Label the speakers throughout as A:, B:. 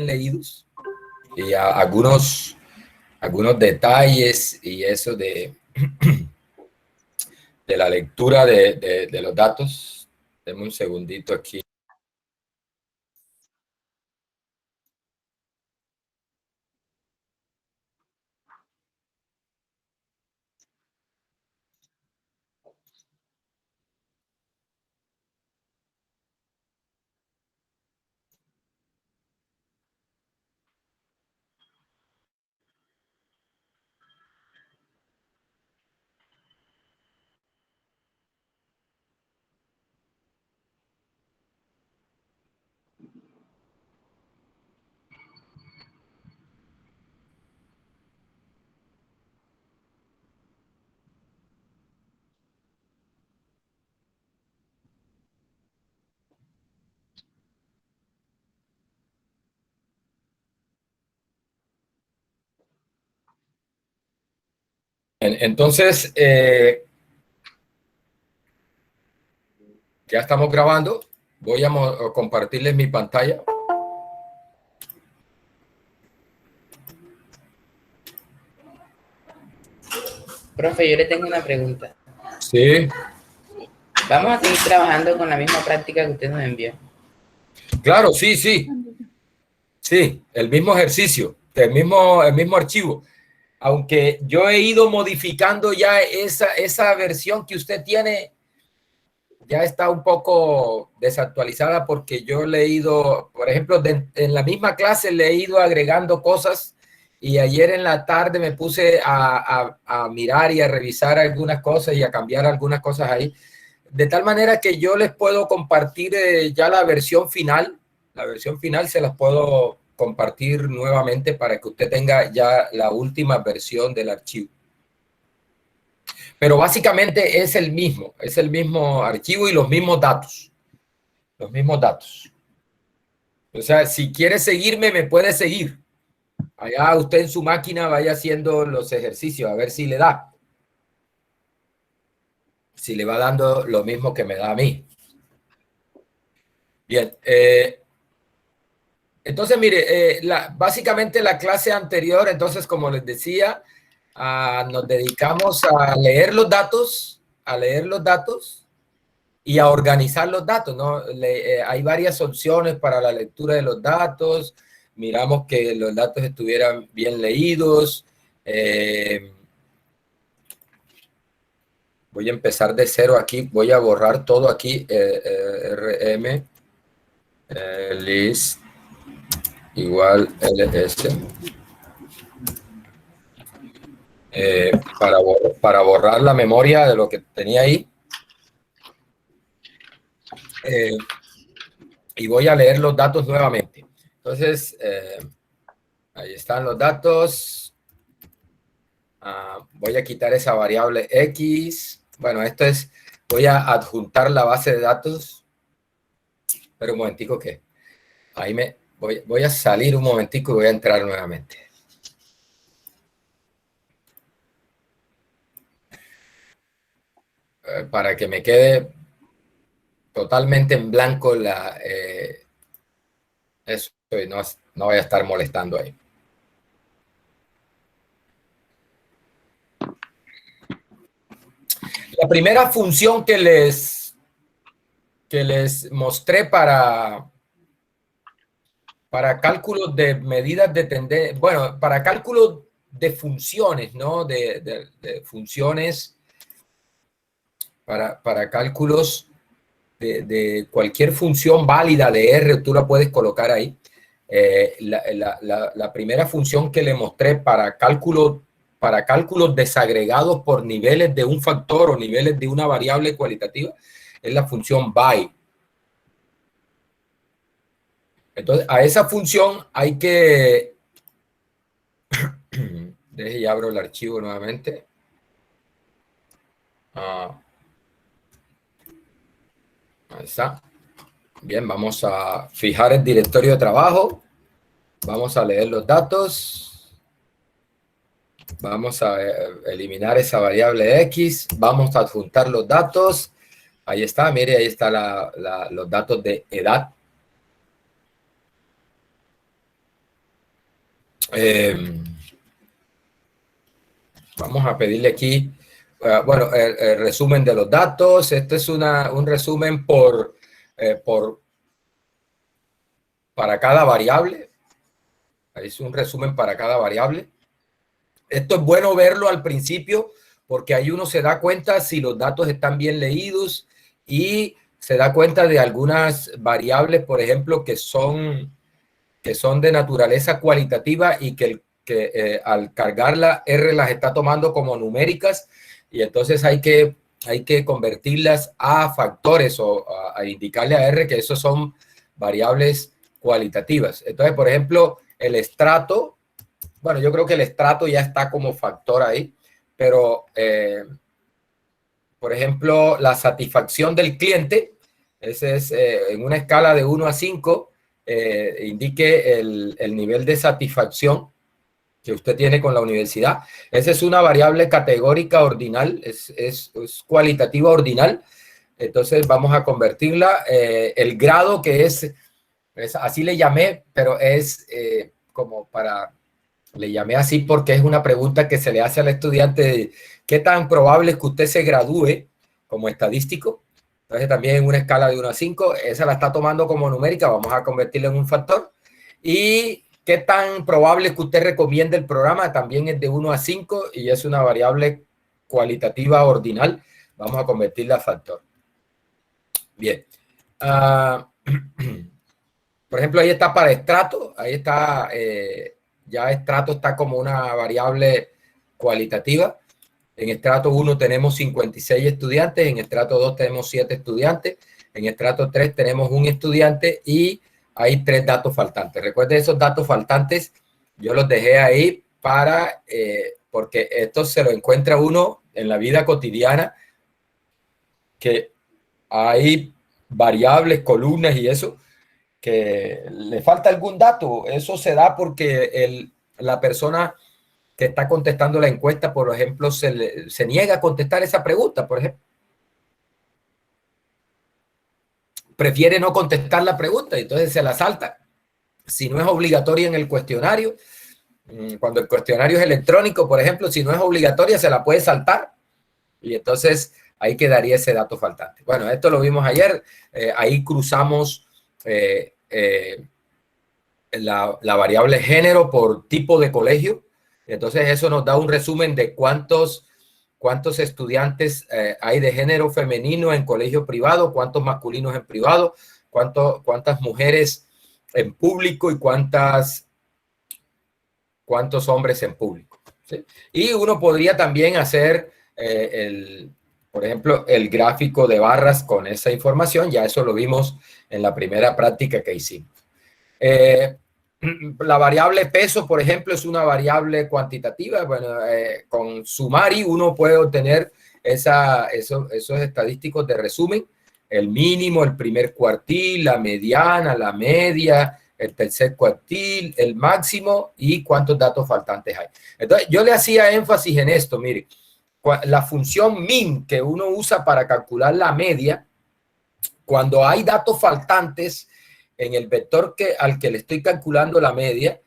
A: leídos y algunos detalles y eso de la lectura de los datos. Denme un segundito aquí. Entonces, ya estamos grabando. Voy a compartirles mi pantalla.
B: Profe, yo le tengo una pregunta.
A: Sí.
B: ¿Vamos a seguir trabajando con la misma práctica que usted nos envió?
A: Claro, sí, sí. Sí, el mismo ejercicio, el mismo archivo. Aunque yo he ido modificando ya esa versión que usted tiene, ya está un poco desactualizada porque yo le he ido, por ejemplo, en la misma clase le he ido agregando cosas y ayer en la tarde me puse a mirar y a revisar algunas cosas y a cambiar algunas cosas ahí. De tal manera que yo les puedo compartir ya la versión final. La versión final se las puedo compartir nuevamente para que usted tenga ya la última versión del archivo. Pero básicamente es el mismo archivo y los mismos datos. Los mismos datos. O sea, si quiere seguirme, me puede seguir. Allá usted en su máquina vaya haciendo los ejercicios, a ver si le da. Si le va dando lo mismo que me da a mí. Bien. Entonces, mire, básicamente la clase anterior, entonces, como les decía, nos dedicamos a leer los datos y a organizar los datos, ¿no? Hay varias opciones para la lectura de los datos. Miramos que los datos estuvieran bien leídos. Voy a empezar de cero aquí. Voy a borrar todo aquí. RM list igual ls. Para borrar la memoria de lo que tenía ahí. Y voy a leer los datos nuevamente. Entonces, ahí están los datos. Voy a quitar esa variable X. Bueno, esto es, voy a adjuntar la base de datos. Pero un momentico que ahí voy a salir un momentico y voy a entrar nuevamente. Para que me quede totalmente en blanco eso, y no voy a estar molestando ahí. La primera función que les mostré para cálculos de medidas de tendencia, bueno, para cálculos de funciones, ¿no? De funciones, para cálculos de cualquier función válida de R, tú la puedes colocar ahí. La primera función que le mostré para cálculos desagregados por niveles de un factor o niveles de una variable cualitativa es la función by. Entonces, a esa función hay que... Deje y abro el archivo nuevamente. Ahí está. Bien, vamos a fijar el directorio de trabajo. Vamos a leer los datos. Vamos a eliminar esa variable X. Vamos a adjuntar los datos. Ahí está, mire, ahí está los datos de edad. Vamos a pedirle aquí, bueno, el resumen de los datos. Este es un resumen para cada variable. Es un resumen para cada variable. Esto es bueno verlo al principio porque ahí uno se da cuenta si los datos están bien leídos y se da cuenta de algunas variables, por ejemplo, que son de naturaleza cualitativa y que al cargarla R las está tomando como numéricas y entonces hay que convertirlas a factores o a indicarle a R que esos son variables cualitativas. Entonces, por ejemplo, el estrato, bueno, yo creo que el estrato ya está como factor ahí, pero, por ejemplo, la satisfacción del cliente, ese es en una escala de 1 a 5, indique el nivel de satisfacción que usted tiene con la universidad. Esa es una variable categórica ordinal, es cualitativa ordinal. Entonces vamos a convertirla. El grado que es así le llamé, pero es como le llamé así porque es una pregunta que se le hace al estudiante de qué tan probable es que usted se gradúe como estadístico. Entonces también en una escala de 1 a 5, esa la está tomando como numérica, vamos a convertirla en un factor. Y qué tan probable es que usted recomiende el programa, también es de 1 a 5 y es una variable cualitativa ordinal, vamos a convertirla a factor. Bien. Por ejemplo, ahí está para estrato, ahí está, ya estrato está como una variable cualitativa. En estrato 1 tenemos 56 estudiantes, en estrato 2 tenemos 7 estudiantes, en estrato 3 tenemos 1 estudiante y hay 3 datos faltantes. Recuerden, esos datos faltantes yo los dejé ahí porque esto se lo encuentra uno en la vida cotidiana, que hay variables, columnas y eso, que le falta algún dato. Eso se da porque la persona que está contestando la encuesta, por ejemplo, se niega a contestar esa pregunta, por ejemplo. Prefiere no contestar la pregunta, entonces se la salta. Si no es obligatoria en el cuestionario, cuando el cuestionario es electrónico, por ejemplo, si no es obligatoria, se la puede saltar. Y entonces ahí quedaría ese dato faltante. Bueno, esto lo vimos ayer. Ahí cruzamos la variable género por tipo de colegio. Entonces eso nos da un resumen de cuántos estudiantes hay de género femenino en colegio privado, cuántos masculinos en privado, cuántas mujeres en público y cuántos hombres en público, ¿sí? Y uno podría también hacer, por ejemplo, el gráfico de barras con esa información. Ya eso lo vimos en la primera práctica que hicimos. La variable peso, por ejemplo, es una variable cuantitativa. Bueno, con Sumari uno puede obtener esos estadísticos de resumen, el mínimo, el primer cuartil, la mediana, la media, el tercer cuartil, el máximo y cuántos datos faltantes hay. Entonces, yo le hacía énfasis en esto, mire, la función min que uno usa para calcular la media, cuando hay datos faltantes en el vector al que le estoy calculando la media,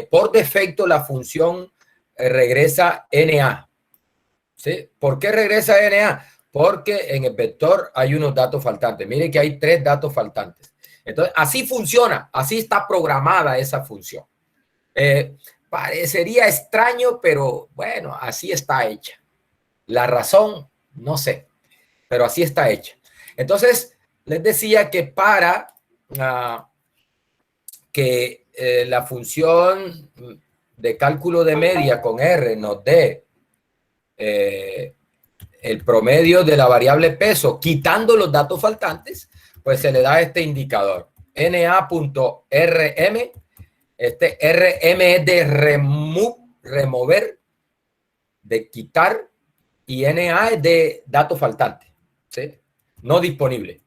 A: por defecto la función regresa NA. ¿Sí? ¿Por qué regresa NA? Porque en el vector hay unos datos faltantes. Mire que hay 3 datos faltantes. Entonces, así funciona, así está programada esa función. Parecería extraño, pero bueno, así está hecha. La razón, no sé, pero así está hecha. Entonces, les decía que para que la función de cálculo de media con R nos dé el promedio de la variable peso, quitando los datos faltantes, pues se le da este indicador, na.rm. Este rm es de remover, de quitar, y na es de datos faltantes, ¿sí? No disponible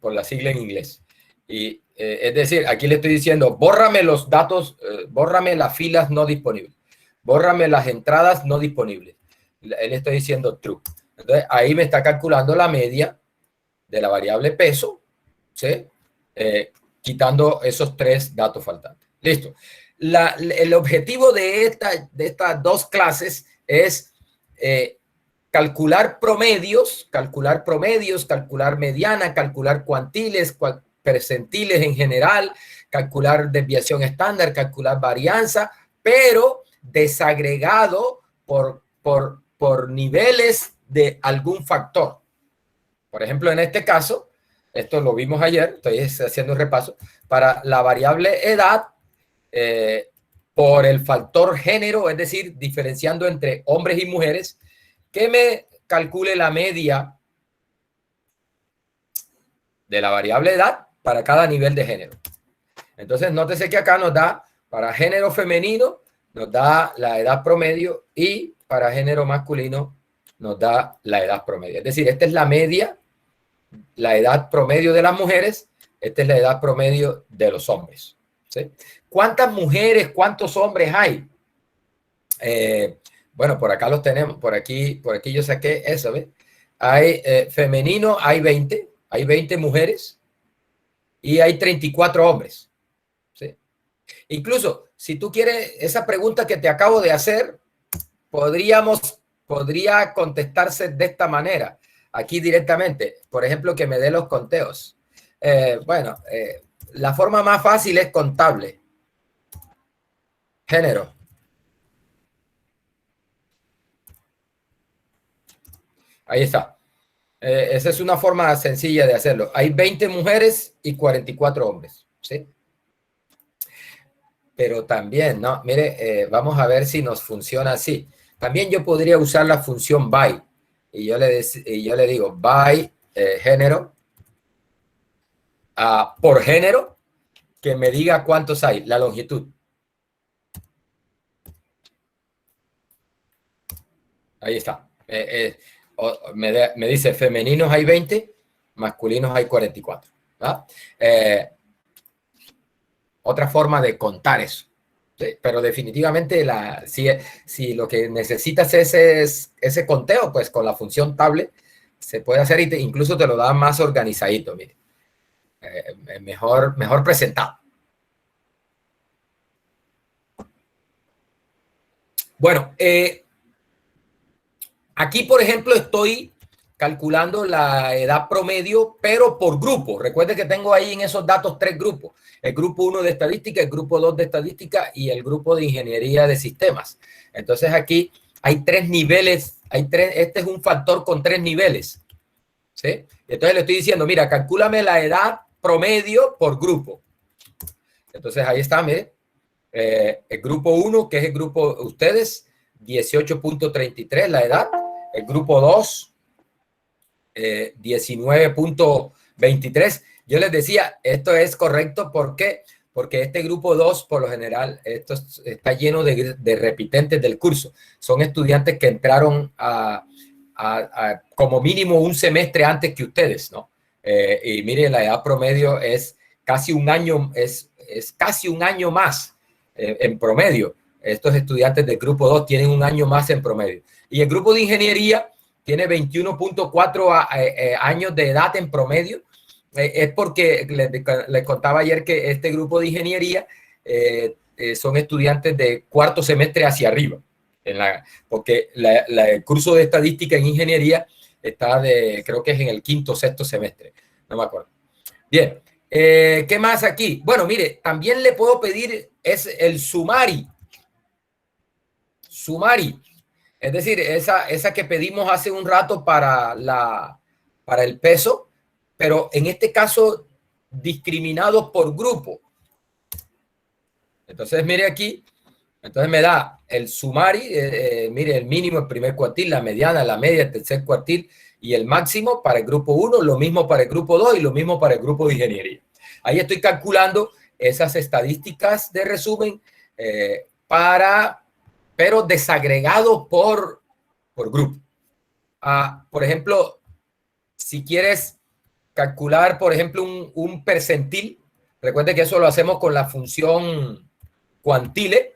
A: por la sigla en inglés. Y es decir, aquí le estoy diciendo, bórrame los datos, bórrame las filas no disponibles, bórrame las entradas no disponibles. Él está diciendo true. Entonces, ahí me está calculando la media de la variable peso, ¿sí? Quitando esos 3 datos faltantes. Listo. el objetivo de estas dos clases es calcular promedios, calcular mediana, calcular cuantiles, percentiles en general, calcular desviación estándar, calcular varianza, pero desagregado por niveles de algún factor. Por ejemplo, en este caso, esto lo vimos ayer, estoy haciendo un repaso, para la variable edad, por el factor género, es decir, diferenciando entre hombres y mujeres, que me calcule la media de la variable edad para cada nivel de género. Entonces, nótese que acá nos da, para género femenino, nos da la edad promedio y para género masculino nos da la edad promedio. Es decir, esta es la media, la edad promedio de las mujeres, esta es la edad promedio de los hombres. ¿Sí? ¿Cuántas mujeres, cuántos hombres hay? Bueno, por acá los tenemos, por aquí yo saqué eso, ¿ves? Hay femenino, hay 20 mujeres y hay 34 hombres. ¿Sí? Incluso, si tú quieres, esa pregunta que te acabo de hacer, podría contestarse de esta manera, aquí directamente. Por ejemplo, que me dé los conteos. La forma más fácil es contable. Género. Ahí está. Esa es una forma sencilla de hacerlo. Hay 20 mujeres y 44 hombres. ¿Sí? Pero también, ¿no? Mire, vamos a ver si nos funciona así. También yo podría usar la función by. Y yo le digo by género por género, que me diga cuántos hay, la longitud. Ahí está. Me dice femeninos hay 20, masculinos hay 44. ¿Va? Otra forma de contar eso. Sí, pero definitivamente si lo que necesitas es ese conteo, pues con la función table se puede hacer y incluso te lo da más organizadito, mire. Mejor presentado. Bueno, aquí, por ejemplo, estoy calculando la edad promedio, pero por grupo. Recuerde que tengo ahí en esos datos 3 grupos. El grupo 1 de estadística, el grupo 2 de estadística y el grupo de ingeniería de sistemas. Entonces aquí hay 3 niveles. Este es un factor con 3 niveles. ¿Sí? Entonces le estoy diciendo, mira, calcúlame la edad promedio por grupo. Entonces ahí está, mire. El grupo 1, que es el grupo ustedes, 18.33 la edad. El grupo 2, 19.23. Yo les decía, esto es correcto. ¿Por qué? Porque este grupo 2, por lo general, esto está lleno de repitentes del curso. Son estudiantes que entraron como mínimo un semestre antes que ustedes, ¿no? Y miren, la edad promedio es casi un año, es casi un año más en promedio. Estos estudiantes del grupo 2 tienen un año más en promedio. Y el grupo de ingeniería tiene 21.4 años de edad en promedio. Es porque les contaba ayer que este grupo de ingeniería son estudiantes de cuarto semestre hacia arriba. Porque el curso de estadística en ingeniería está creo que es en el quinto o sexto semestre. No me acuerdo. Bien. ¿Qué más aquí? Bueno, mire, también le puedo pedir es el sumari. Sumari. Es decir, esa que pedimos hace un rato para el peso, pero en este caso discriminados por grupo. Entonces, mire aquí, entonces me da el sumari, mire el mínimo, el primer cuartil, la mediana, la media, el tercer cuartil y el máximo para el grupo 1, lo mismo para el grupo 2 y lo mismo para el grupo de ingeniería. Ahí estoy calculando esas estadísticas de resumen pero desagregado por grupo. Por ejemplo, si quieres calcular, por ejemplo, un percentil, recuerde que eso lo hacemos con la función cuantile.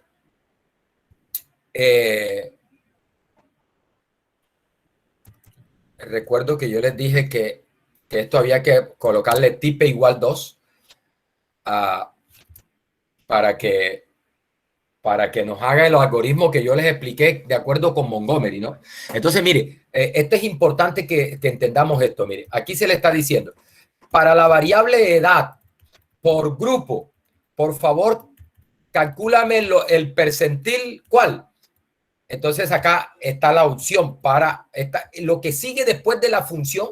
A: Recuerdo que yo les dije que esto había que colocarle tipe igual 2 para que para que nos haga el algoritmo que yo les expliqué de acuerdo con Montgomery, ¿no? Entonces, mire, esto es importante que entendamos esto. Mire, aquí se le está diciendo, para la variable edad por grupo, por favor, calcúlame el percentil, ¿cuál? Entonces acá está la opción para lo que sigue después de la función.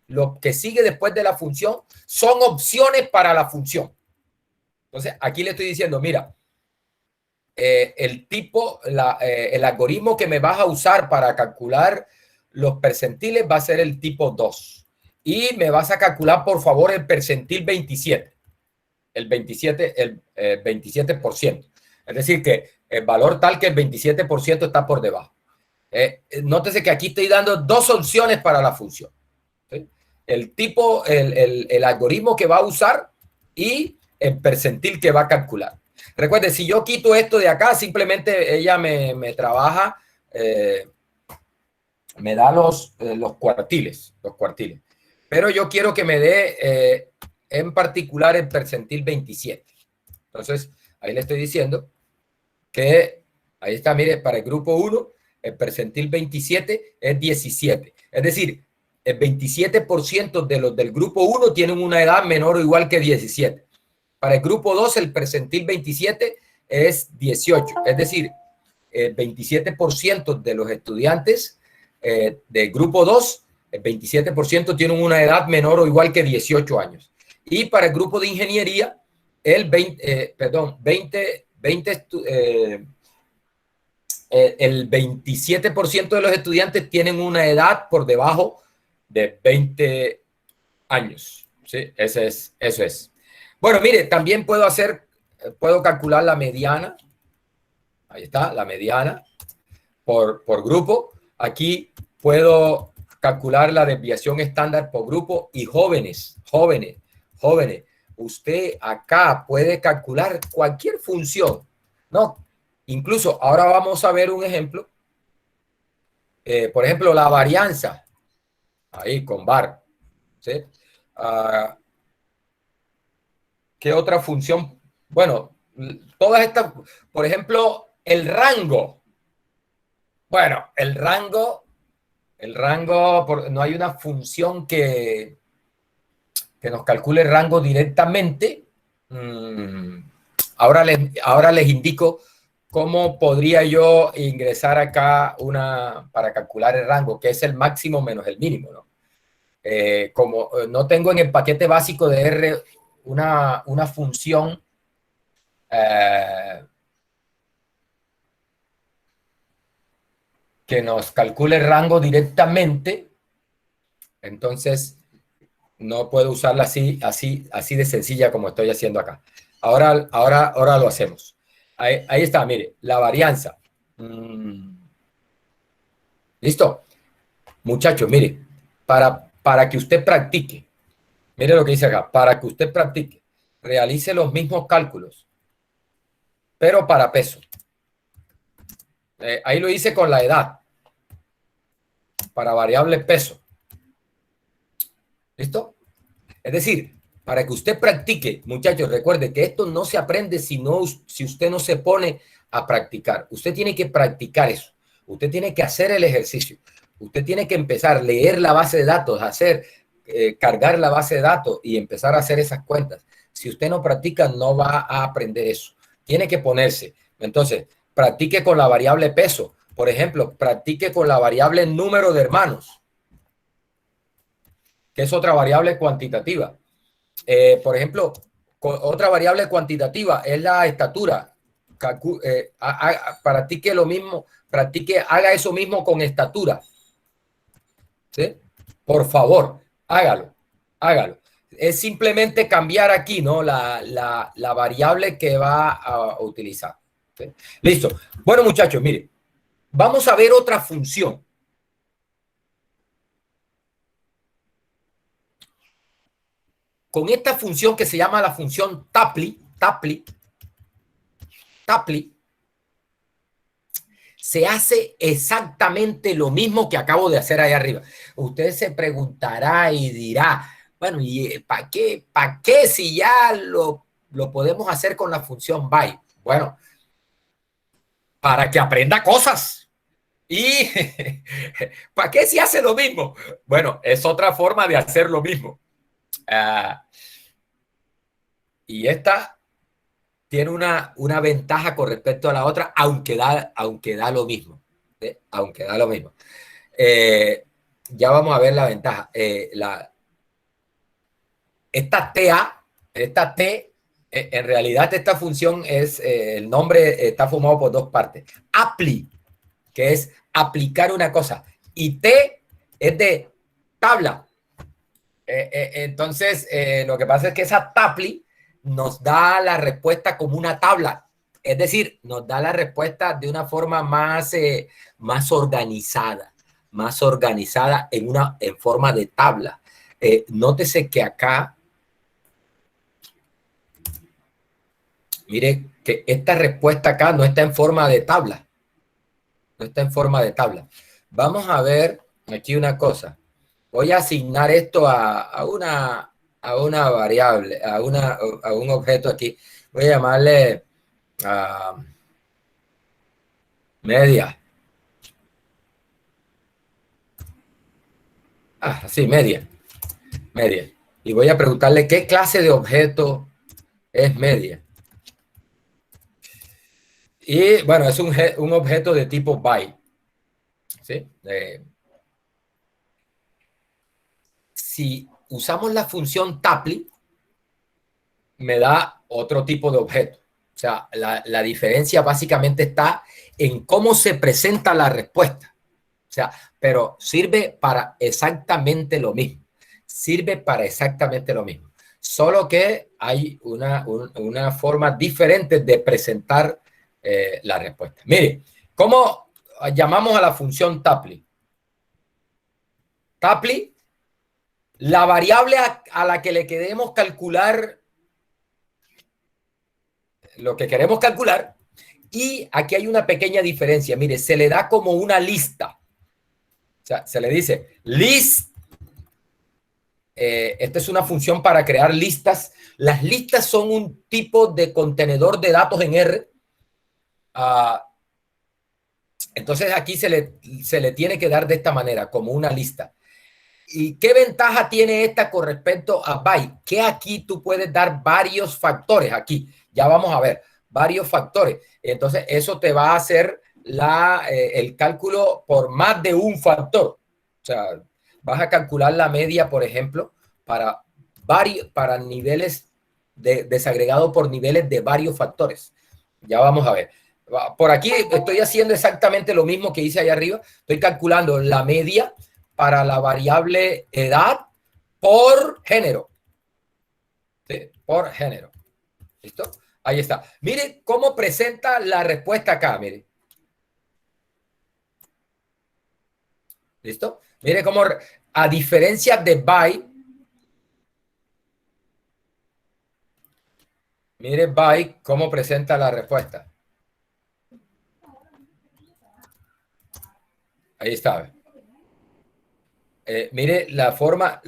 A: Lo que sigue después de la función son opciones para la función. Entonces aquí le estoy diciendo, mira, el algoritmo que me vas a usar para calcular los percentiles va a ser el tipo 2. Y me vas a calcular, por favor, el percentil 27. El 27%. Es decir, que el valor tal que el 27% está por debajo. Nótese que aquí estoy dando dos opciones para la función. ¿Sí? El algoritmo que va a usar y el percentil que va a calcular. Recuerde, si yo quito esto de acá, simplemente ella me trabaja, me da los cuartiles. Pero yo quiero que me dé en particular el percentil 27. Entonces, ahí le estoy diciendo que, ahí está, mire, para el grupo 1, el percentil 27 es 17. Es decir, el 27% de los del grupo 1 tienen una edad menor o igual que 17. Para el grupo 2, el percentil 27 es 18. Es decir, el 27% de los estudiantes del grupo 2, el 27% tienen una edad menor o igual que 18 años. Y para el grupo de ingeniería, el 27% de los estudiantes tienen una edad por debajo de 20 años. ¿Sí? Eso es. Bueno, mire, también puedo calcular la mediana. Ahí está, la mediana por grupo. Aquí puedo calcular la desviación estándar por grupo y jóvenes. Usted acá puede calcular cualquier función, ¿no? Incluso ahora vamos a ver un ejemplo. Por ejemplo, la varianza. Ahí con var. ¿Sí? ¿Qué otra función? Bueno, todas estas, por ejemplo, el rango. Bueno, el rango, no hay una función que nos calcule el rango directamente. Ahora les indico cómo podría yo ingresar acá para calcular el rango, que es el máximo menos el mínimo, ¿no? Como no tengo en el paquete básico de R una función que nos calcule el rango directamente, entonces no puedo usarla así de sencilla como estoy haciendo acá. Ahora lo hacemos. Ahí está, mire, la varianza. ¿Listo? Muchachos, mire, para que usted practique, mire lo que dice acá, para que usted practique, realice los mismos cálculos, pero para peso. Ahí lo hice con la edad, para variable peso. ¿Listo? Es decir, para que usted practique, muchachos, recuerde que esto no se aprende si usted no se pone a practicar. Usted tiene que practicar eso. Usted tiene que hacer el ejercicio. Usted tiene que empezar a leer la base de datos, cargar la base de datos y empezar a hacer esas cuentas. Si usted no practica, no va a aprender eso. Tiene que ponerse. Entonces, practique con la variable peso. Por ejemplo, practique con la variable número de hermanos, que es otra variable cuantitativa. Por ejemplo, otra variable cuantitativa es la estatura. Practique lo mismo, haga eso mismo con estatura. ¿Sí? Por favor, hágalo. Es simplemente cambiar aquí, ¿no? La variable que va a utilizar. ¿Sí? Listo. Bueno, muchachos, mire, vamos a ver otra función. Con esta función que se llama la función Tapley, se hace exactamente lo mismo que acabo de hacer ahí arriba. Usted se preguntará y dirá, bueno, ¿y para qué si ya lo podemos hacer con la función by? Bueno, para que aprenda cosas. ¿Y para qué si hace lo mismo? Bueno, es otra forma de hacer lo mismo. Y esta tiene una ventaja con respecto a la otra, aunque da lo mismo. Aunque da lo mismo. Ya vamos a ver la ventaja. Esta T, en realidad esta función es, el nombre está formado por dos partes. Apply, que es aplicar una cosa, y T es de tabla. Entonces, lo que pasa es que esa Tapli nos da la respuesta como una tabla. Es decir, nos da la respuesta de una forma más organizada en forma de tabla. Nótese que acá, mire que esta respuesta acá no está en forma de tabla. No está en forma de tabla. Vamos a ver aquí una cosa. Voy a asignar esto a una variable, a un objeto aquí. Voy a llamarle media. Sí, media. Media. Y voy a preguntarle qué clase de objeto es media. Y bueno, es un objeto de tipo byte. ¿Sí? Si usamos la función Tapply, me da otro tipo de objeto. O sea, la diferencia básicamente está en cómo se presenta la respuesta. O sea, pero sirve para exactamente lo mismo. Sirve para exactamente lo mismo. Solo que hay una forma diferente de presentar la respuesta. Mire, ¿cómo llamamos a la función Tapply? Tapply, la variable a la que le queremos calcular lo que queremos calcular, y aquí hay una pequeña diferencia. Mire, se le da como una lista. O sea, se le dice list. Esta es una función para crear listas. Las listas son un tipo de contenedor de datos en R. Entonces aquí se le tiene que dar de esta manera, como una lista. ¿Y qué ventaja tiene esta con respecto a byte? Que aquí tú puedes dar varios factores. Aquí ya vamos a ver varios factores. Entonces eso te va a hacer el cálculo por más de un factor. O sea, vas a calcular la media, por ejemplo, para niveles desagregado por niveles de varios factores. Ya vamos a ver. Por aquí estoy haciendo exactamente lo mismo que hice allá arriba. Estoy calculando la media para la variable edad por género. ¿Sí? Por género. ¿Listo? Ahí está. Mire cómo presenta la respuesta acá. Mire. ¿Listo? Mire cómo, a diferencia de byte, mire byte cómo presenta la respuesta. Ahí está. Mire la forma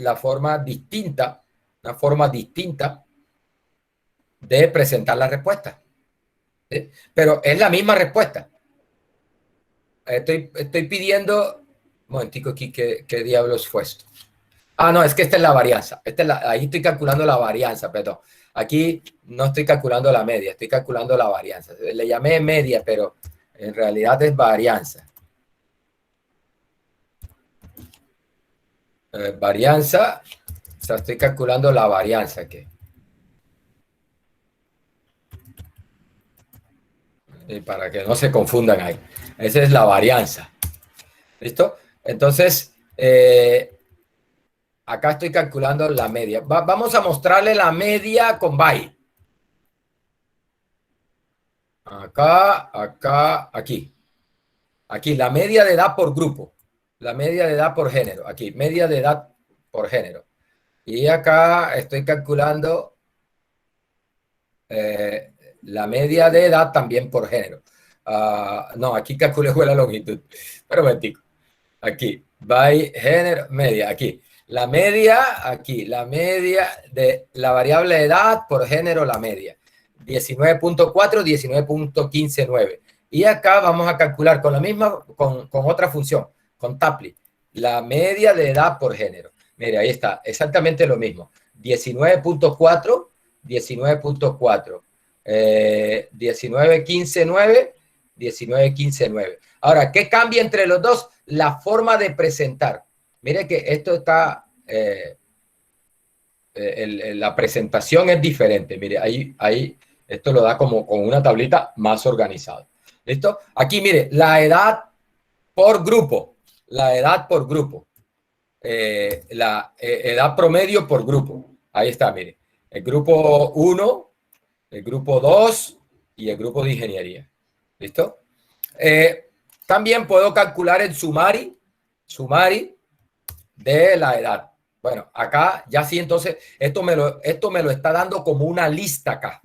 A: distinta, una forma distinta de presentar la respuesta. ¿Sí? Pero es la misma respuesta. Estoy pidiendo... Un momentico aquí, ¿qué diablos fue esto? No, es que esta es la varianza. Ahí estoy calculando la varianza, perdón. Aquí no estoy calculando la media, estoy calculando la varianza. Le llamé media, pero en realidad es varianza. Varianza, o sea, estoy calculando la varianza aquí. Y para que no se confundan ahí. Esa es la varianza. ¿Listo? Entonces, acá estoy calculando la media. Vamos a mostrarle la media con byte. Acá, aquí. Aquí, la media de edad por grupo. La media de edad por género. Aquí, media de edad por género. Y acá estoy calculando la media de edad también por género. No, aquí calculé la longitud. Pero momentico. Aquí, by género, media, aquí. La media, aquí, la media de la variable edad por género, la media. 19.4, 19.159. Y acá vamos a calcular con la misma, con otra función, con Tapley, la media de edad por género. Mire, ahí está, exactamente lo mismo. 19.4, 19.4, 19.15.9, 19.15.9. Ahora, ¿qué cambia entre los dos? La forma de presentar. Mire que esto está, la presentación es diferente. Mire, ahí esto lo da como con una tablita más organizada. ¿Listo? Aquí, mire, la edad por grupo. La edad por grupo. La edad promedio por grupo. Ahí está, mire. El grupo 1, el grupo 2 y el grupo de ingeniería. ¿Listo? También puedo calcular el sumari de la edad. Bueno, acá ya sí, entonces, esto me lo está dando como una lista acá.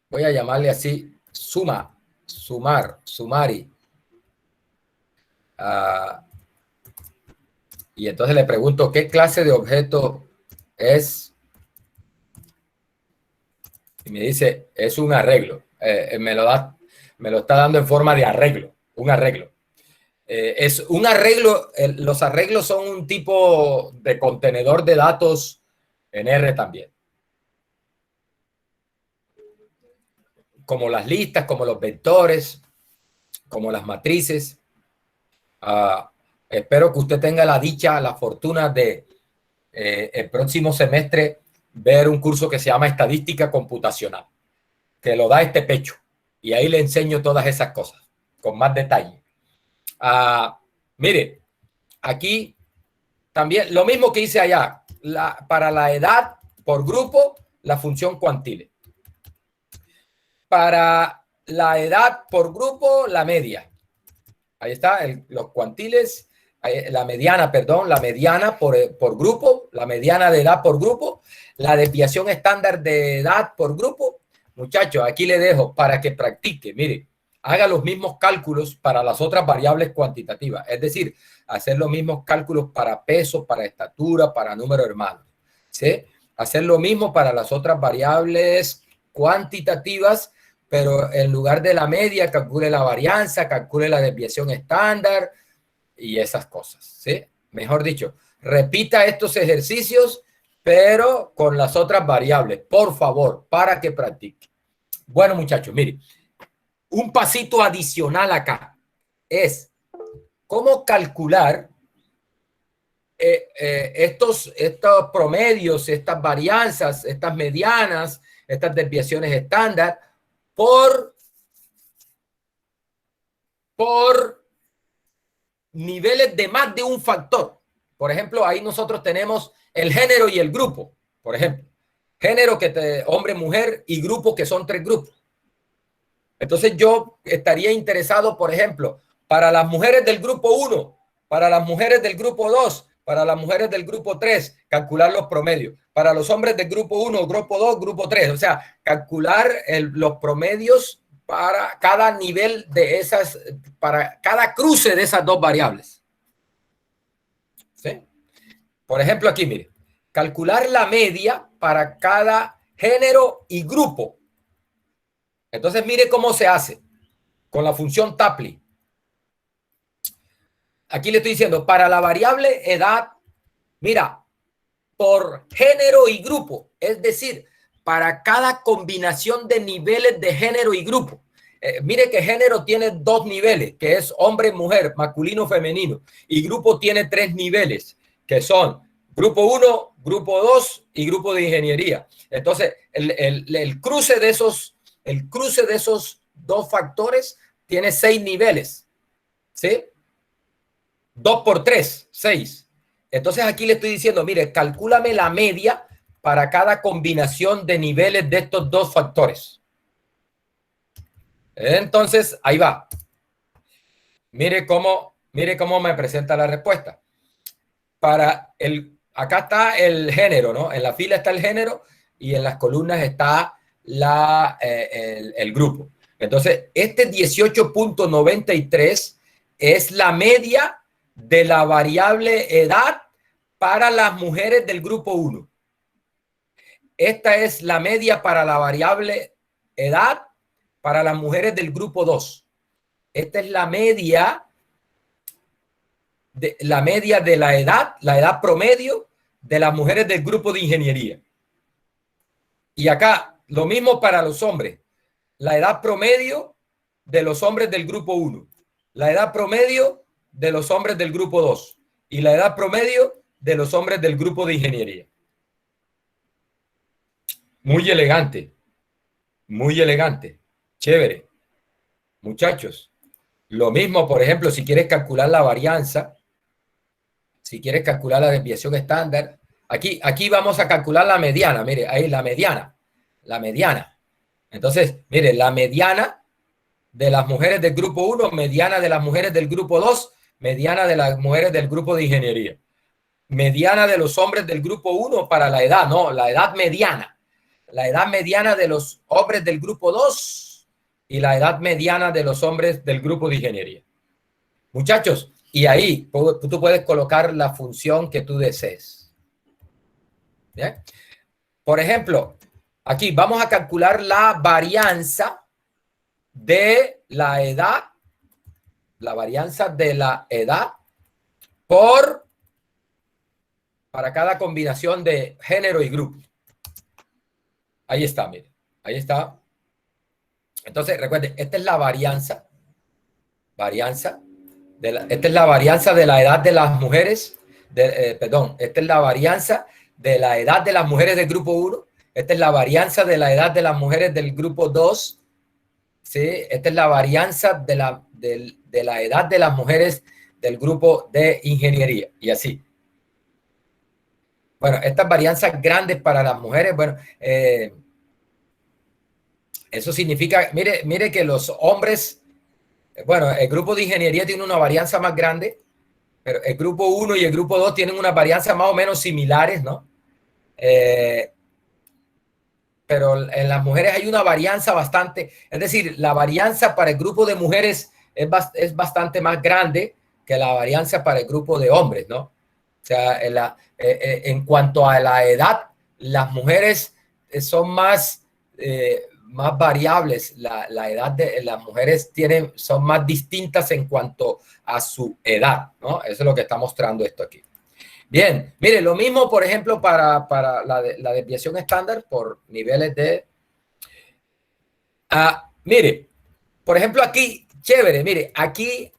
A: Voy a llamarle así, sumari. Y entonces le pregunto, ¿qué clase de objeto es? Y me dice, es un arreglo. Me lo está dando en forma de arreglo, un arreglo. Es un arreglo, los arreglos son un tipo de contenedor de datos en R también. Como las listas, como los vectores, como las matrices. Espero que usted tenga la dicha, la fortuna de el próximo semestre ver un curso que se llama Estadística Computacional, que lo da este pecho. Y ahí le enseño todas esas cosas con más detalle. Mire, aquí también lo mismo que hice allá. Para la edad por grupo, la función cuantile. Para la edad por grupo, la media. Ahí está, los cuantiles, la mediana por grupo, la mediana de edad por grupo, la desviación estándar de edad por grupo. Muchachos, aquí le dejo para que practique. Mire, haga los mismos cálculos para las otras variables cuantitativas. Es decir, hacer los mismos cálculos para peso, para estatura, para número de hermanos. ¿Sí? Hacer lo mismo para las otras variables cuantitativas, pero en lugar de la media, calcule la varianza, calcule la desviación estándar y esas cosas, ¿sí? Mejor dicho, repita estos ejercicios, pero con las otras variables, por favor, para que practique. Bueno, muchachos, miren, un pasito adicional acá es cómo calcular estos promedios, estas varianzas, estas medianas, estas desviaciones estándar, por niveles de más de un factor. Por ejemplo, ahí nosotros tenemos el género y el grupo. Por ejemplo, género hombre, mujer y grupo que son 3 grupos. Entonces yo estaría interesado, por ejemplo, para las mujeres del grupo 1, para las mujeres del grupo 2, para las mujeres del grupo 3, calcular los promedios. Para los hombres del grupo 1, grupo 2, grupo 3. O sea, calcular los promedios para cada nivel de esas, para cada cruce de esas dos variables. ¿Sí? Por ejemplo, aquí, mire, calcular la media para cada género y grupo. Entonces, mire cómo se hace con la función Tapley. Aquí le estoy diciendo, para la variable edad, mira, por género y grupo, es decir, para cada combinación de niveles de género y grupo. Mire que género tiene 2 niveles, que es hombre, mujer, masculino, femenino, y grupo tiene 3 niveles, que son grupo 1, grupo 2 y grupo de ingeniería. Entonces, el cruce de esos 2 factores tiene 6 niveles, ¿sí? 2 por 3, 6. Entonces aquí le estoy diciendo, mire, calcúlame la media para cada combinación de niveles de estos 2 factores. Entonces, ahí va. Mire cómo me presenta la respuesta. Acá está el género, ¿no? En la fila está el género y en las columnas está el grupo. Entonces, este 18.93 es la media de la variable edad para las mujeres del grupo 1. Esta es la media para la variable edad para las mujeres del grupo 2. Esta es la media de la edad promedio de las mujeres del grupo de ingeniería. Y acá lo mismo para los hombres. La edad promedio de los hombres del grupo 1, la edad promedio de los hombres del grupo 2 y la edad promedio de los hombres del grupo de ingeniería. Muy elegante, muy elegante, chévere. Muchachos, lo mismo, por ejemplo, si quieres calcular la varianza, si quieres calcular la desviación estándar, aquí vamos a calcular la mediana, mire, ahí la mediana. Entonces, mire, la mediana de las mujeres del grupo 1, mediana de las mujeres del grupo 2, mediana de las mujeres del grupo de ingeniería, mediana de los hombres del grupo 1 para la edad, no, la edad mediana de los hombres del grupo 2 y la edad mediana de los hombres del grupo de ingeniería. Muchachos, y ahí tú puedes colocar la función que tú desees. ¿Bien? Por ejemplo, aquí vamos a calcular la varianza de la edad, para cada combinación de género y grupo. Ahí está, mire, ahí está. Entonces, recuerden, esta es la varianza, esta es la varianza de la edad de las mujeres, esta es la varianza de la edad de las mujeres del grupo 1, esta es la varianza de la edad de las mujeres del grupo 2, ¿sí? Esta es la varianza de la edad de las mujeres del grupo de ingeniería, y así. Bueno, estas varianzas grandes para las mujeres, bueno, eso significa, mire que los hombres, bueno, el grupo de ingeniería tiene una varianza más grande, pero el grupo 1 y el grupo 2 tienen una varianza más o menos similares, ¿no? Pero en las mujeres hay una varianza bastante, es decir, la varianza para el grupo de mujeres es bastante más grande que la varianza para el grupo de hombres, ¿no? O sea, en cuanto a la edad, las mujeres son más variables. La edad de las mujeres son más distintas en cuanto a su edad, ¿no? Eso es lo que está mostrando esto aquí. Bien, mire, lo mismo, por ejemplo, para la desviación estándar por niveles de... mire, por ejemplo, aquí, chévere, mire, aquí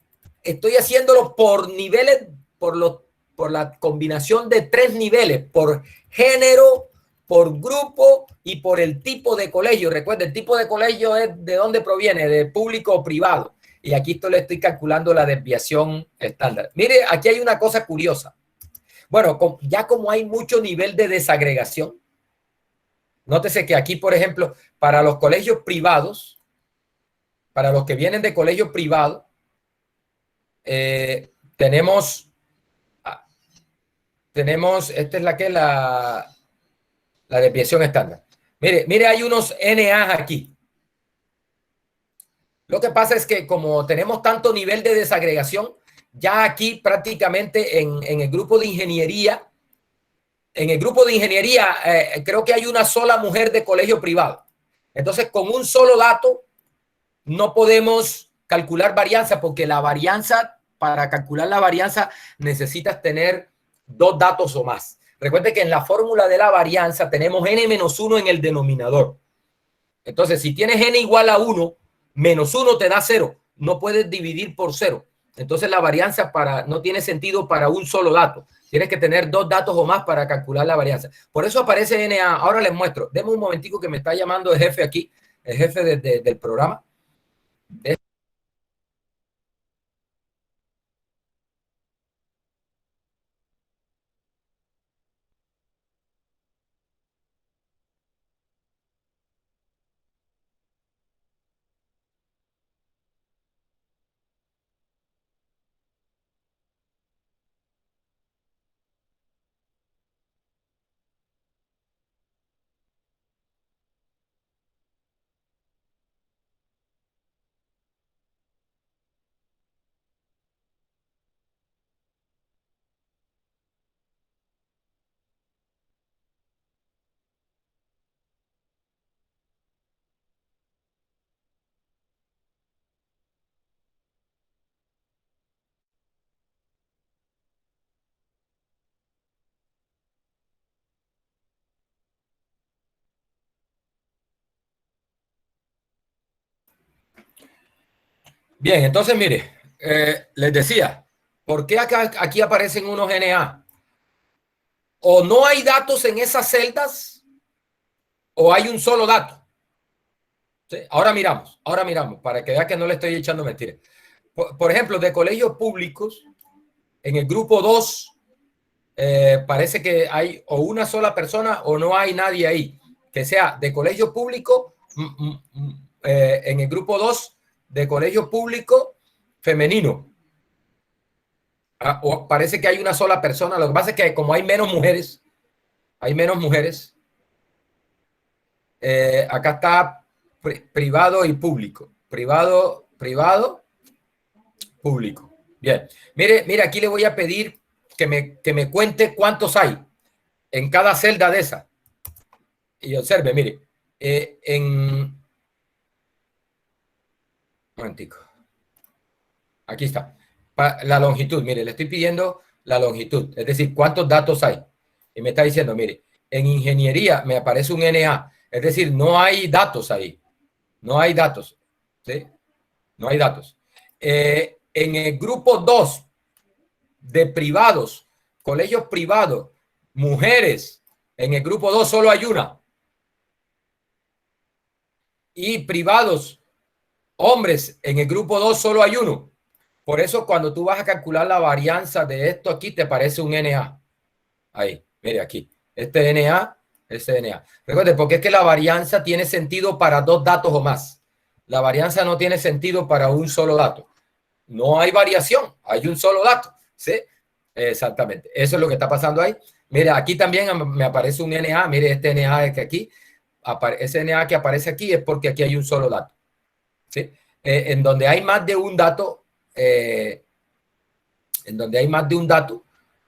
A: estoy haciéndolo por niveles, por la combinación de 3 niveles, por género, por grupo y por el tipo de colegio. Recuerden, el tipo de colegio es de dónde proviene, de público o privado. Y aquí le estoy calculando la desviación estándar. Mire, aquí hay una cosa curiosa. Bueno, ya como hay mucho nivel de desagregación, nótese que aquí, por ejemplo, para los colegios privados, para los que vienen de colegio privado, tenemos, esta es la desviación estándar. Mire, hay unos NA aquí. Lo que pasa es que como tenemos tanto nivel de desagregación, ya aquí prácticamente en el grupo de ingeniería, creo que hay una sola mujer de colegio privado. Entonces, con un solo dato no podemos calcular varianza, porque para calcular la varianza necesitas tener 2 datos o más. Recuerde que en la fórmula de la varianza tenemos n-1 en el denominador. Entonces, si tienes n igual a 1, menos 1 te da 0. No puedes dividir por 0. Entonces, la varianza no tiene sentido para un solo dato. Tienes que tener 2 datos o más para calcular la varianza. Por eso aparece NA. Ahora les muestro. Deme un momentico que me está llamando el jefe aquí, el jefe del programa. Bien, entonces mire, les decía, ¿por qué acá, aquí aparecen unos NA? O no hay datos en esas celdas o hay un solo dato. ¿Sí? Ahora miramos, para que vea que no le estoy echando mentiras. Por ejemplo, de colegios públicos, en el grupo 2, parece que hay o una sola persona o no hay nadie ahí. Que sea de colegio público, en el grupo 2, de colegio público femenino. O parece que hay una sola persona. Lo que pasa es que como hay menos mujeres, acá está privado y público. Privado, público. Bien. Mire, aquí le voy a pedir que me cuente cuántos hay en cada celda de esa. Y observe, mire, un momentico. Aquí está. La longitud, mire, le estoy pidiendo la longitud, es decir, cuántos datos hay. Y me está diciendo, mire, en ingeniería me aparece un NA, es decir, no hay datos ahí. No hay datos. ¿Sí? No hay datos. En el grupo 2 de privados, colegios privados, mujeres, en el grupo 2 solo hay una. Y privados, hombres, en el grupo 2 solo hay uno. Por eso cuando tú vas a calcular la varianza de esto aquí, te parece un NA. Ahí, mire aquí. Este NA, este NA. Recuerde, porque es que la varianza tiene sentido para dos datos o más. La varianza no tiene sentido para un solo dato. No hay variación, hay un solo dato. ¿Sí? Exactamente. Eso es lo que está pasando ahí. Mire, aquí también me aparece un NA. Mire, este NA que aquí, ese NA que aparece aquí es porque aquí hay un solo dato. ¿Sí? En donde hay más de un dato,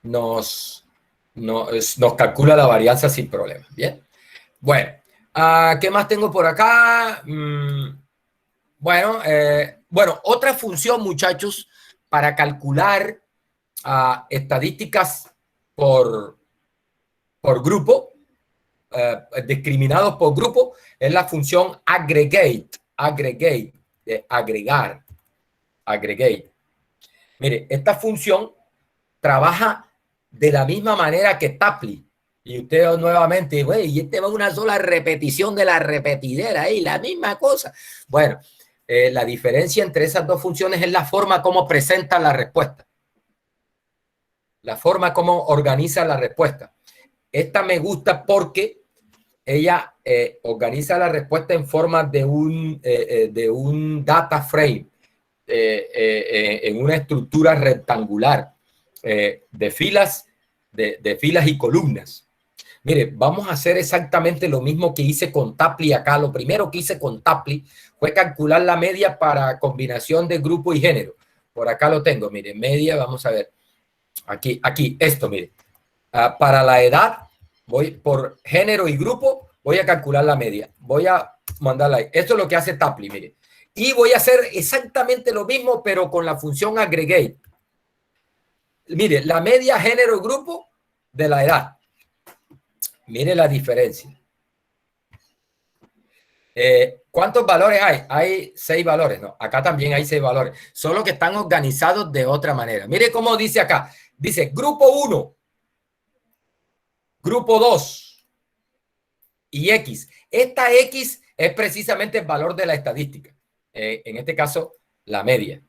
A: nos calcula la varianza sin problema. Bien. Bueno, ¿qué más tengo por acá? Bueno, otra función, muchachos, para calcular estadísticas por grupo, discriminados por grupo, es la función aggregate, agregar. Mire, esta función trabaja de la misma manera que Tapley. Y usted nuevamente, güey, y este va una sola repetición de la repetidera, ahí, la misma cosa. Bueno, la diferencia entre esas dos funciones es la forma como presenta la respuesta. La forma como organiza la respuesta. Esta me gusta porque ella organiza la respuesta en forma de un data frame, en una estructura rectangular de filas y columnas. Mire, vamos a hacer exactamente lo mismo que hice con Tapley acá. Lo primero que hice con Tapley fue calcular la media para combinación de grupo y género. Por acá lo tengo, mire, media, vamos a ver. Aquí, esto, mire. Para la edad, voy por género y grupo, voy a calcular la media. Voy a mandarla ahí. Esto es lo que hace Tapley, mire. Y voy a hacer exactamente lo mismo, pero con la función aggregate. Mire, la media, género y grupo de la edad. Mire la diferencia. ¿Cuántos valores hay? Hay 6 valores. No, acá también hay 6 valores. Solo que están organizados de otra manera. Mire cómo dice acá. Dice grupo 1, grupo 2 y X. Esta X es precisamente el valor de la estadística. En este caso, la media.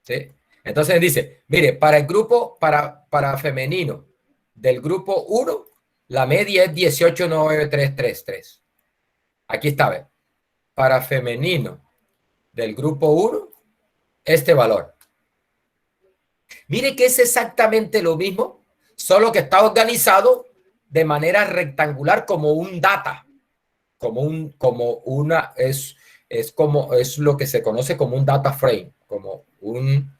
A: ¿Sí? Entonces dice, mire, para el grupo, para femenino del grupo 1, la media es 18,9333. Aquí está, ¿ve? Para femenino del grupo 1, este valor. Mire que es exactamente lo mismo, solo que está organizado de manera rectangular como un data, es lo que se conoce como un data frame, como un...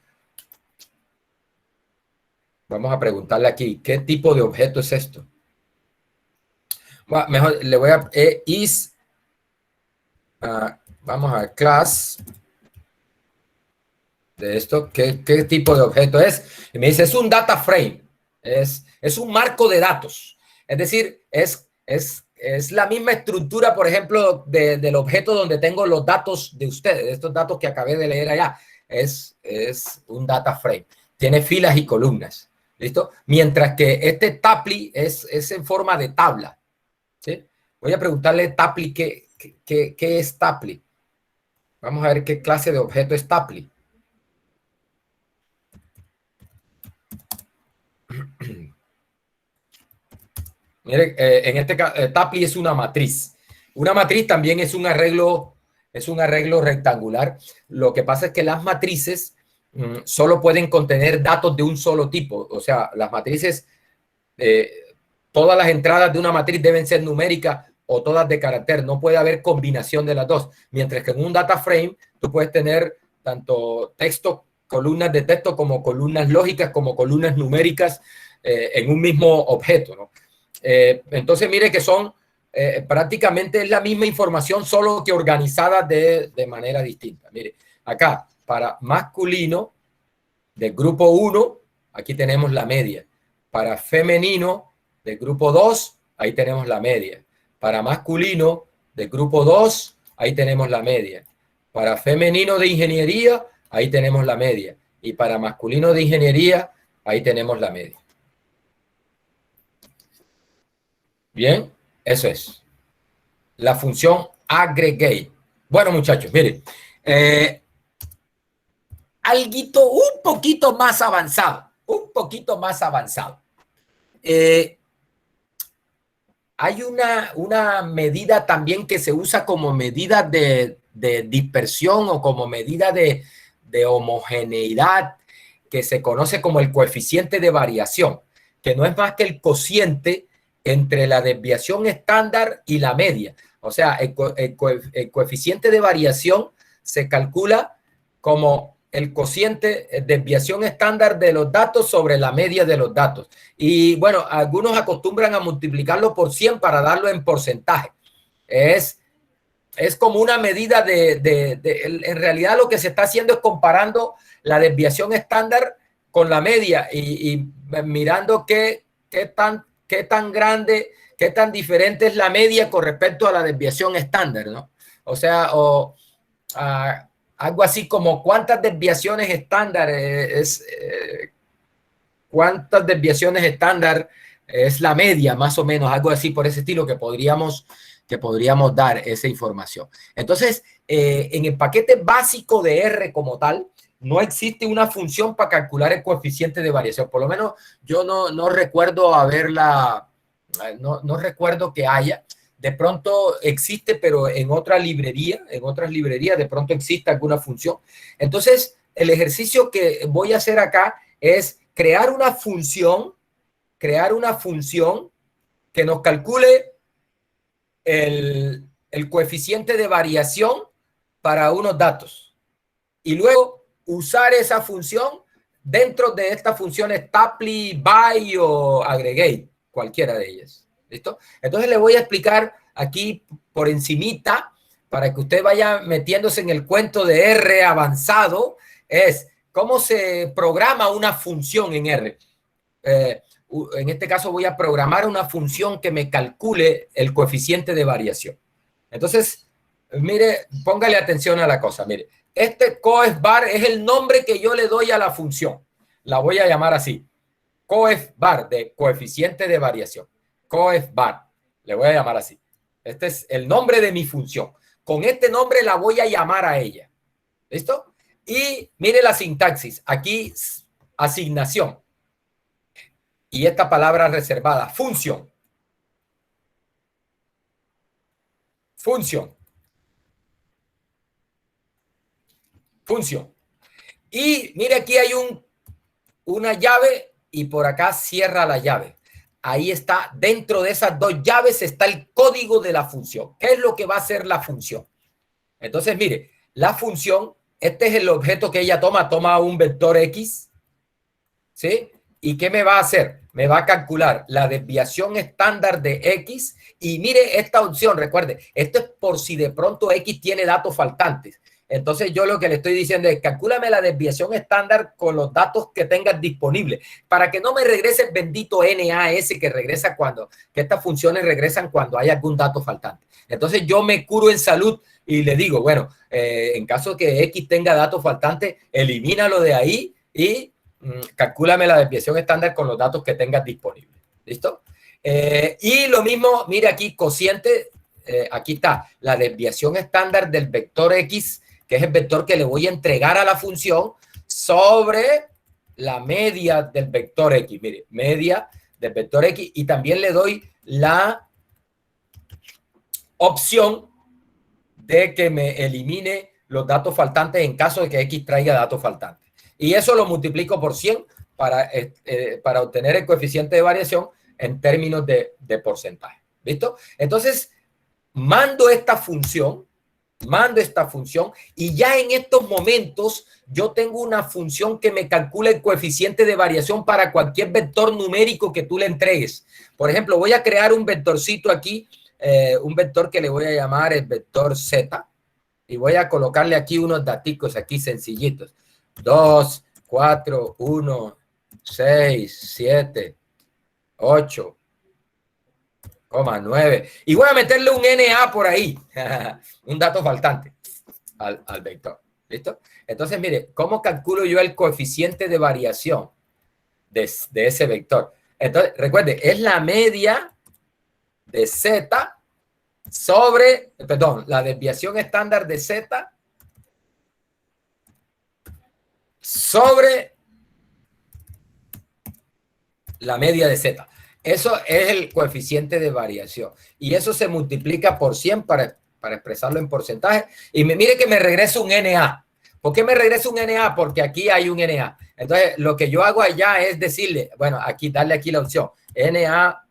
A: Vamos a preguntarle aquí, ¿qué tipo de objeto es esto? Bueno, mejor le voy a... vamos a class de esto, ¿qué tipo de objeto es? Y me dice, es un data frame, es un marco de datos. Es decir, es es la misma estructura, por ejemplo, del objeto donde tengo los datos de ustedes, estos datos que acabé de leer allá. Es un data frame. Tiene filas y columnas. ¿Listo? Mientras que este Tapley es en forma de tabla. ¿Sí? Voy a preguntarle a Tapley qué es Tapley. Vamos a ver qué clase de objeto es Tapley. Mire, en este caso, Tapley es una matriz. Una matriz también es un arreglo rectangular. Lo que pasa es que las matrices solo pueden contener datos de un solo tipo. O sea, las matrices, todas las entradas de una matriz deben ser numéricas o todas de carácter. No puede haber combinación de las dos. Mientras que en un data frame, tú puedes tener tanto texto, columnas de texto, como columnas lógicas, como columnas numéricas en un mismo objeto, ¿no? Entonces, mire que son prácticamente es la misma información, solo que organizada de manera distinta. Mire, acá, para masculino del grupo 1, aquí tenemos la media. Para femenino del grupo 2, ahí tenemos la media. Para masculino del grupo 2, ahí tenemos la media. Para femenino de ingeniería, ahí tenemos la media. Y para masculino de ingeniería, ahí tenemos la media. Bien, eso es. La función aggregate. Bueno, muchachos, miren. Alguito un poquito más avanzado. Un poquito más avanzado. Hay una medida también que se usa como medida de dispersión o como medida de homogeneidad, que se conoce como el coeficiente de variación, que no es más que el cociente entre la desviación estándar y la media. O sea, el coeficiente de variación se calcula como el cociente desviación estándar de los datos sobre la media de los datos. Y bueno, algunos acostumbran a multiplicarlo por 100 para darlo en porcentaje. Es como una medida en realidad lo que se está haciendo es comparando la desviación estándar con la media y mirando qué tan grande, qué tan diferente es la media con respecto a la desviación estándar, ¿no? O sea, algo así como cuántas desviaciones estándar cuántas desviaciones estándar es la media, más o menos, algo así por ese estilo que podríamos dar esa información. Entonces, en el paquete básico de R como tal, no existe una función para calcular el coeficiente de variación. Por lo menos yo no recuerdo no recuerdo que haya. De pronto existe, pero en otras librerías de pronto existe alguna función. Entonces, el ejercicio que voy a hacer acá es crear una función que nos calcule el coeficiente de variación para unos datos. Y luego usar esa función dentro de estas funciones Tapley, by o aggregate, cualquiera de ellas. ¿Listo? Entonces le voy a explicar aquí por encimita para que usted vaya metiéndose en el cuento de R avanzado, es cómo se programa una función en R. En este caso voy a programar una función que me calcule el coeficiente de variación. Entonces, mire, póngale atención a la cosa. Mire, este coef_var es el nombre que yo le doy a la función. La voy a llamar así. Coef_var, de coeficiente de variación. Coef_var, le voy a llamar así. Este es el nombre de mi función. Con este nombre la voy a llamar a ella. ¿Listo? Y mire la sintaxis. Aquí, asignación. Y esta palabra reservada, función. Función. Función. Y mire, aquí hay una llave y por acá cierra la llave. Ahí está, dentro de esas dos llaves está el código de la función. ¿Qué es lo que va a hacer la función? Entonces, mire, la función, este es el objeto que ella toma un vector X, ¿sí? ¿Y qué me va a hacer? Me va a calcular la desviación estándar de X y mire esta opción, recuerde, esto es por si de pronto X tiene datos faltantes. Entonces yo lo que le estoy diciendo es calcúlame la desviación estándar con los datos que tengas disponibles para que no me regrese el bendito NAS que regresa que estas funciones regresan cuando hay algún dato faltante. Entonces yo me curo en salud y le digo, bueno, en caso que X tenga datos faltantes, elimínalo de ahí y calcúlame la desviación estándar con los datos que tengas disponibles. ¿Listo? Y lo mismo, mire aquí, cociente, aquí está la desviación estándar del vector X, que es el vector que le voy a entregar a la función sobre la media del vector X. Mire, media del vector X, y también le doy la opción de que me elimine los datos faltantes en caso de que X traiga datos faltantes. Y eso lo multiplico por 100 para obtener el coeficiente de variación en términos de porcentaje. ¿Listo? Entonces, mando esta función y ya en estos momentos yo tengo una función que me calcula el coeficiente de variación para cualquier vector numérico que tú le entregues. Por ejemplo, voy a crear un vectorcito aquí, un vector que le voy a llamar el vector Z, y voy a colocarle aquí unos daticos aquí sencillitos. 2, 4, 1, 6, 7, 8, 9. Y voy a meterle un NA por ahí, un dato faltante al vector. ¿Listo? Entonces, mire, ¿cómo calculo yo el coeficiente de variación de ese vector? Entonces, recuerde, es la media de Z sobre, perdón, la desviación estándar de Z sobre la media de Z. Eso es el coeficiente de variación. Y eso se multiplica por 100 para expresarlo en porcentaje. Y mire que me regresa un NA. ¿Por qué me regresa un NA? Porque aquí hay un NA. Entonces, lo que yo hago allá es decirle, bueno, aquí, darle aquí la opción. NA.RM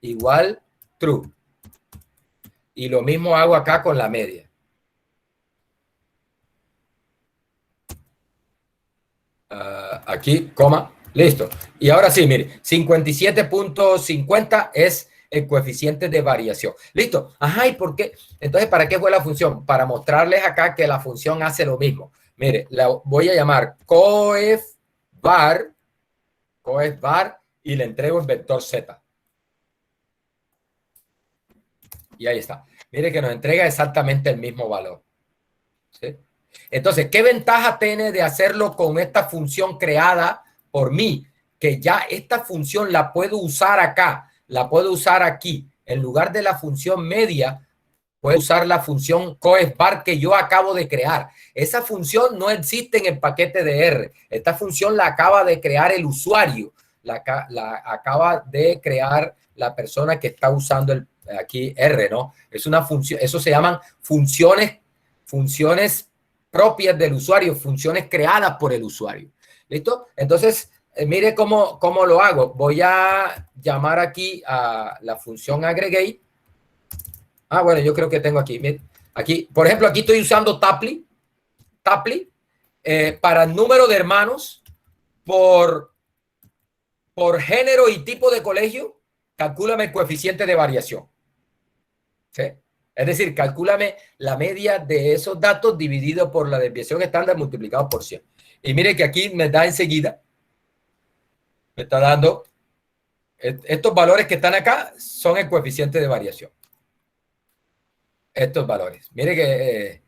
A: igual true. Y lo mismo hago acá con la media. Aquí, coma. Listo. Y ahora sí, mire, 57.50 es el coeficiente de variación. Listo. Ajá, ¿y por qué? Entonces, ¿para qué fue la función? Para mostrarles acá que la función hace lo mismo. Mire, la voy a llamar coefbar, y le entrego el vector Z. Y ahí está. Mire que nos entrega exactamente el mismo valor. ¿Sí? Entonces, ¿qué ventaja tiene de hacerlo con esta función creada por mí? Que ya esta función la puedo usar acá, la puedo usar aquí. En lugar de la función media, puedo usar la función coefbar que yo acabo de crear. Esa función no existe en el paquete de R. Esta función la acaba de crear el usuario. La acaba de crear la persona que está usando aquí R, ¿no? Es una función, eso se llaman funciones propias del usuario, funciones creadas por el usuario. ¿Listo? Entonces, mire cómo lo hago. Voy a llamar aquí a la función aggregate. Bueno, yo creo que tengo aquí. Aquí, por ejemplo, aquí estoy usando Tapley para el número de hermanos por género y tipo de colegio. Calcúlame el coeficiente de variación. ¿Sí? Es decir, calcúlame la media de esos datos dividido por la desviación estándar multiplicado por 100. Y mire que aquí me da enseguida, me está dando, estos valores que están acá son el coeficiente de variación. Estos valores. Mire que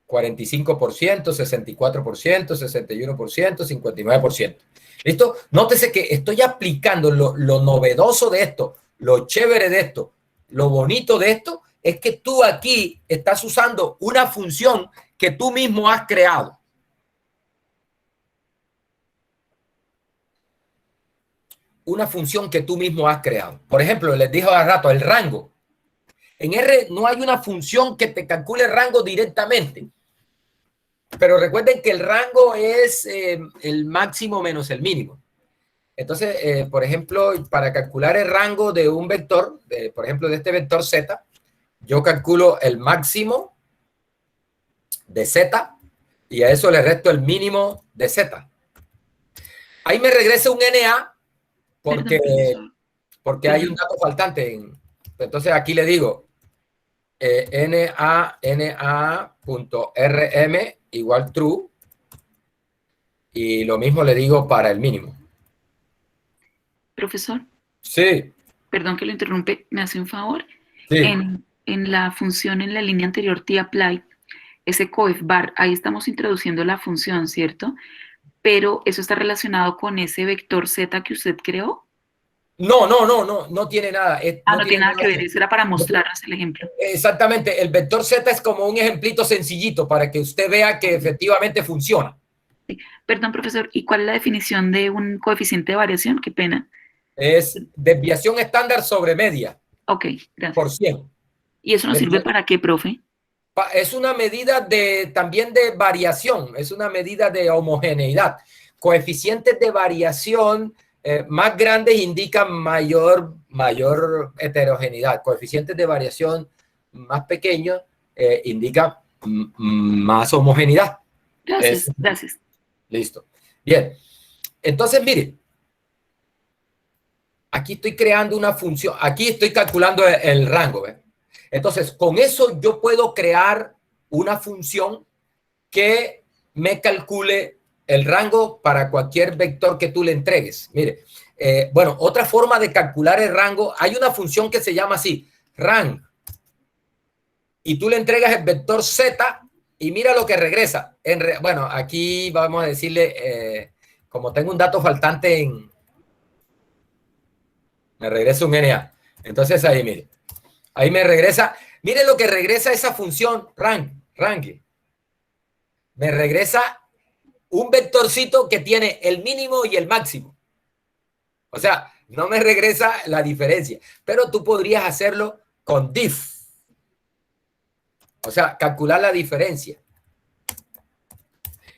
A: 45%, 64%, 61%, 59%. ¿Listo? Nótese que estoy aplicando lo novedoso de esto, lo chévere de esto, lo bonito de esto, es que tú aquí estás usando una función que tú mismo has creado. Una función que tú mismo has creado. Por ejemplo, les dije hace rato, el rango. En R no hay una función que te calcule el rango directamente. Pero recuerden que el rango es el máximo menos el mínimo. Entonces, por ejemplo, para calcular el rango de un vector, por ejemplo, de este vector Z, yo calculo el máximo de Z y a eso le resto el mínimo de Z. Ahí me regresa un NA porque hay un dato faltante. Entonces aquí le digo na.rm igual true. Y lo mismo le digo para el mínimo.
C: Profesor,
A: Sí,
C: perdón que lo interrumpe, ¿me hace un favor?
A: sí.
C: En la función en la línea anterior tapply, ese coefbar, ahí estamos introduciendo la función, ¿cierto? Pero eso está relacionado con ese vector z que usted creó.
A: No tiene nada.
C: No tiene nada que ver,
A: que-
C: eso era para mostrarnos el ejemplo.
A: Exactamente, el vector Z es como un ejemplito sencillito para que usted vea que efectivamente funciona.
C: Sí. Perdón, profesor, ¿y cuál es la definición de un coeficiente de variación? Qué pena.
A: Es desviación estándar sobre media
C: Ok, gracias.
A: por 100.
C: ¿Y eso nos sirve para qué, profe?
A: Es una medida también de variación, es una medida de homogeneidad. Coeficientes de variación más grandes indican mayor heterogeneidad. Coeficientes de variación más pequeños indican más homogeneidad.
C: Gracias, gracias.
A: Listo. Bien. Entonces, mire, aquí estoy creando una función, aquí estoy calculando el rango. ¿Ve? Entonces, con eso yo puedo crear una función que me calcule el rango para cualquier vector que tú le entregues. Mire, bueno, otra forma de calcular el rango, hay una función que se llama así, rang. Y tú le entregas el vector z y mira lo que regresa. Bueno, aquí vamos a decirle, como tengo un dato faltante me regresa un NA. Entonces ahí, mire. Ahí me regresa. Mire lo que regresa esa función rank. Me regresa un vectorcito que tiene el mínimo y el máximo. O sea, no me regresa la diferencia. Pero tú podrías hacerlo con diff. O sea, calcular la diferencia.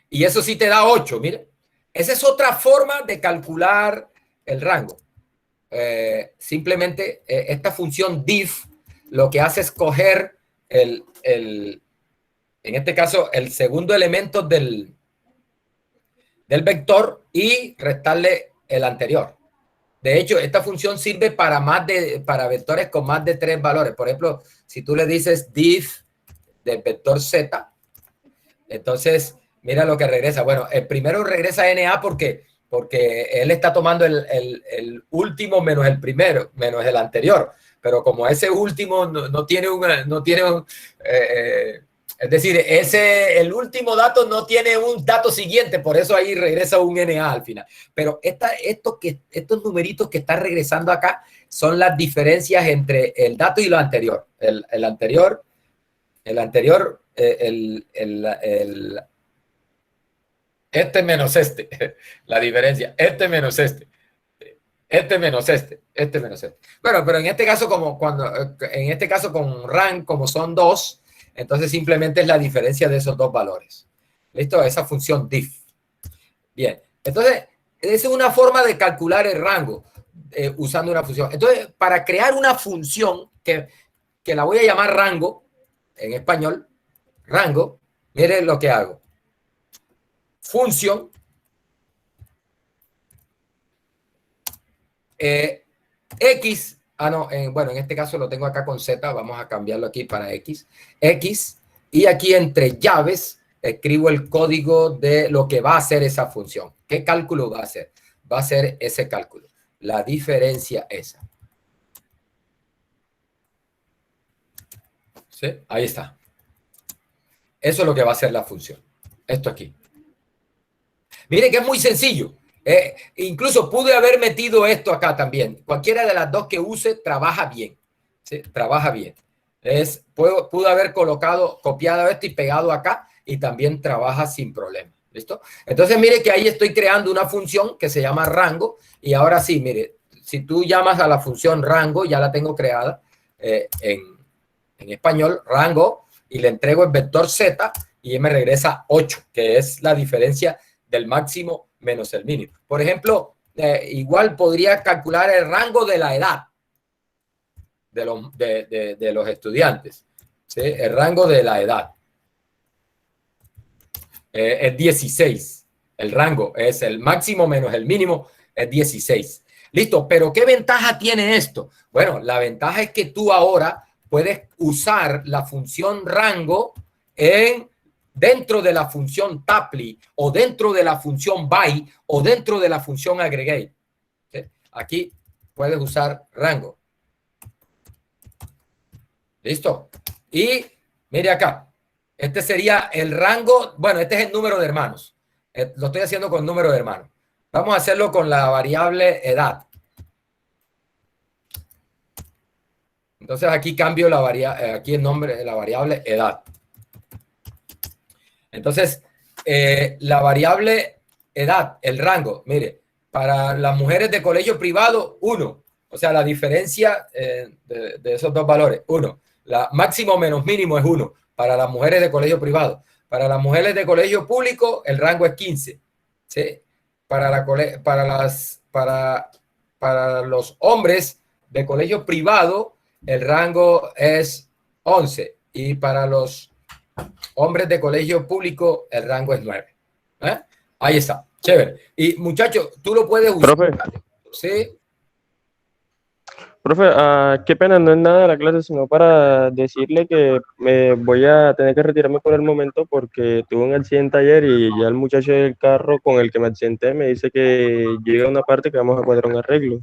A: Y eso sí te da 8, mire. Esa es otra forma de calcular el rango. Simplemente esta función diff lo que hace es coger en este caso, el segundo elemento del vector y restarle el anterior. De hecho, esta función sirve para vectores con más de 3 valores. Por ejemplo, si tú le dices diff del vector z, entonces mira lo que regresa. Bueno, el primero regresa NA porque él está tomando el último menos el primero, menos el anterior. Pero como ese último no tiene es decir, el último dato no tiene un dato siguiente, por eso ahí regresa un NA al final. Pero estos numeritos que están regresando acá son las diferencias entre el dato y lo anterior. El anterior, este menos este, la diferencia, este menos este menos este menos este. Bueno, pero en este caso, en este caso con rank, como son 2, entonces simplemente es la diferencia de esos dos valores. ¿Listo? Esa función diff. Bien, entonces, esa es una forma de calcular el rango usando una función. Entonces, para crear una función que la voy a llamar rango, en español, rango, miren lo que hago. Función X, bueno, en este caso lo tengo acá con Z, vamos a cambiarlo aquí para X, y aquí entre llaves escribo el código de lo que va a hacer esa función. ¿Qué cálculo va a hacer? Va a hacer ese cálculo, la diferencia esa. ¿Sí? Ahí está. Eso es lo que va a hacer la función. Esto aquí. Mire que es muy sencillo. Incluso pude haber metido esto acá también. Cualquiera de las dos que use trabaja bien. ¿Sí? Trabaja bien. Pude haber copiado esto y pegado acá y también trabaja sin problema. ¿Listo? Entonces, mire que ahí estoy creando una función que se llama rango. Y ahora sí, mire, si tú llamas a la función rango, ya la tengo creada en español, rango, y le entrego el vector z y me regresa 8, que es la diferencia del máximo menos el mínimo. Por ejemplo, igual podría calcular el rango de la edad de los estudiantes. ¿Sí? El rango de la edad es 16. El rango es el máximo menos el mínimo, es 16. Listo, pero ¿qué ventaja tiene esto? Bueno, la ventaja es que tú ahora puedes usar la función rango dentro de la función tuple o dentro de la función by o dentro de la función aggregate. ¿Sí? Aquí puedes usar rango. ¿Listo? Y mire acá. Este sería el rango. Bueno, este es el número de hermanos. Lo estoy haciendo con número de hermanos. Vamos a hacerlo con la variable edad. Entonces aquí cambio aquí el nombre de la variable edad. Entonces, la variable edad, el rango, mire, para las mujeres de colegio privado, 1. O sea, la diferencia de esos dos valores, 1. La máximo menos mínimo es 1 para las mujeres de colegio privado. Para las mujeres de colegio público, el rango es 15. ¿Sí? Para los hombres de colegio privado, el rango es 11. Y para los hombres de colegio público, el rango es 9. Ahí está. Chévere. Y muchachos, tú lo puedes usar.
D: Profe.
A: Sí.
D: Profe, qué pena, no es nada de la clase, sino para decirle que me voy a tener que retirarme por el momento porque tuve un accidente ayer y ya el muchacho del carro con el que me accidenté me dice que llega una parte que vamos a cuadrar un arreglo.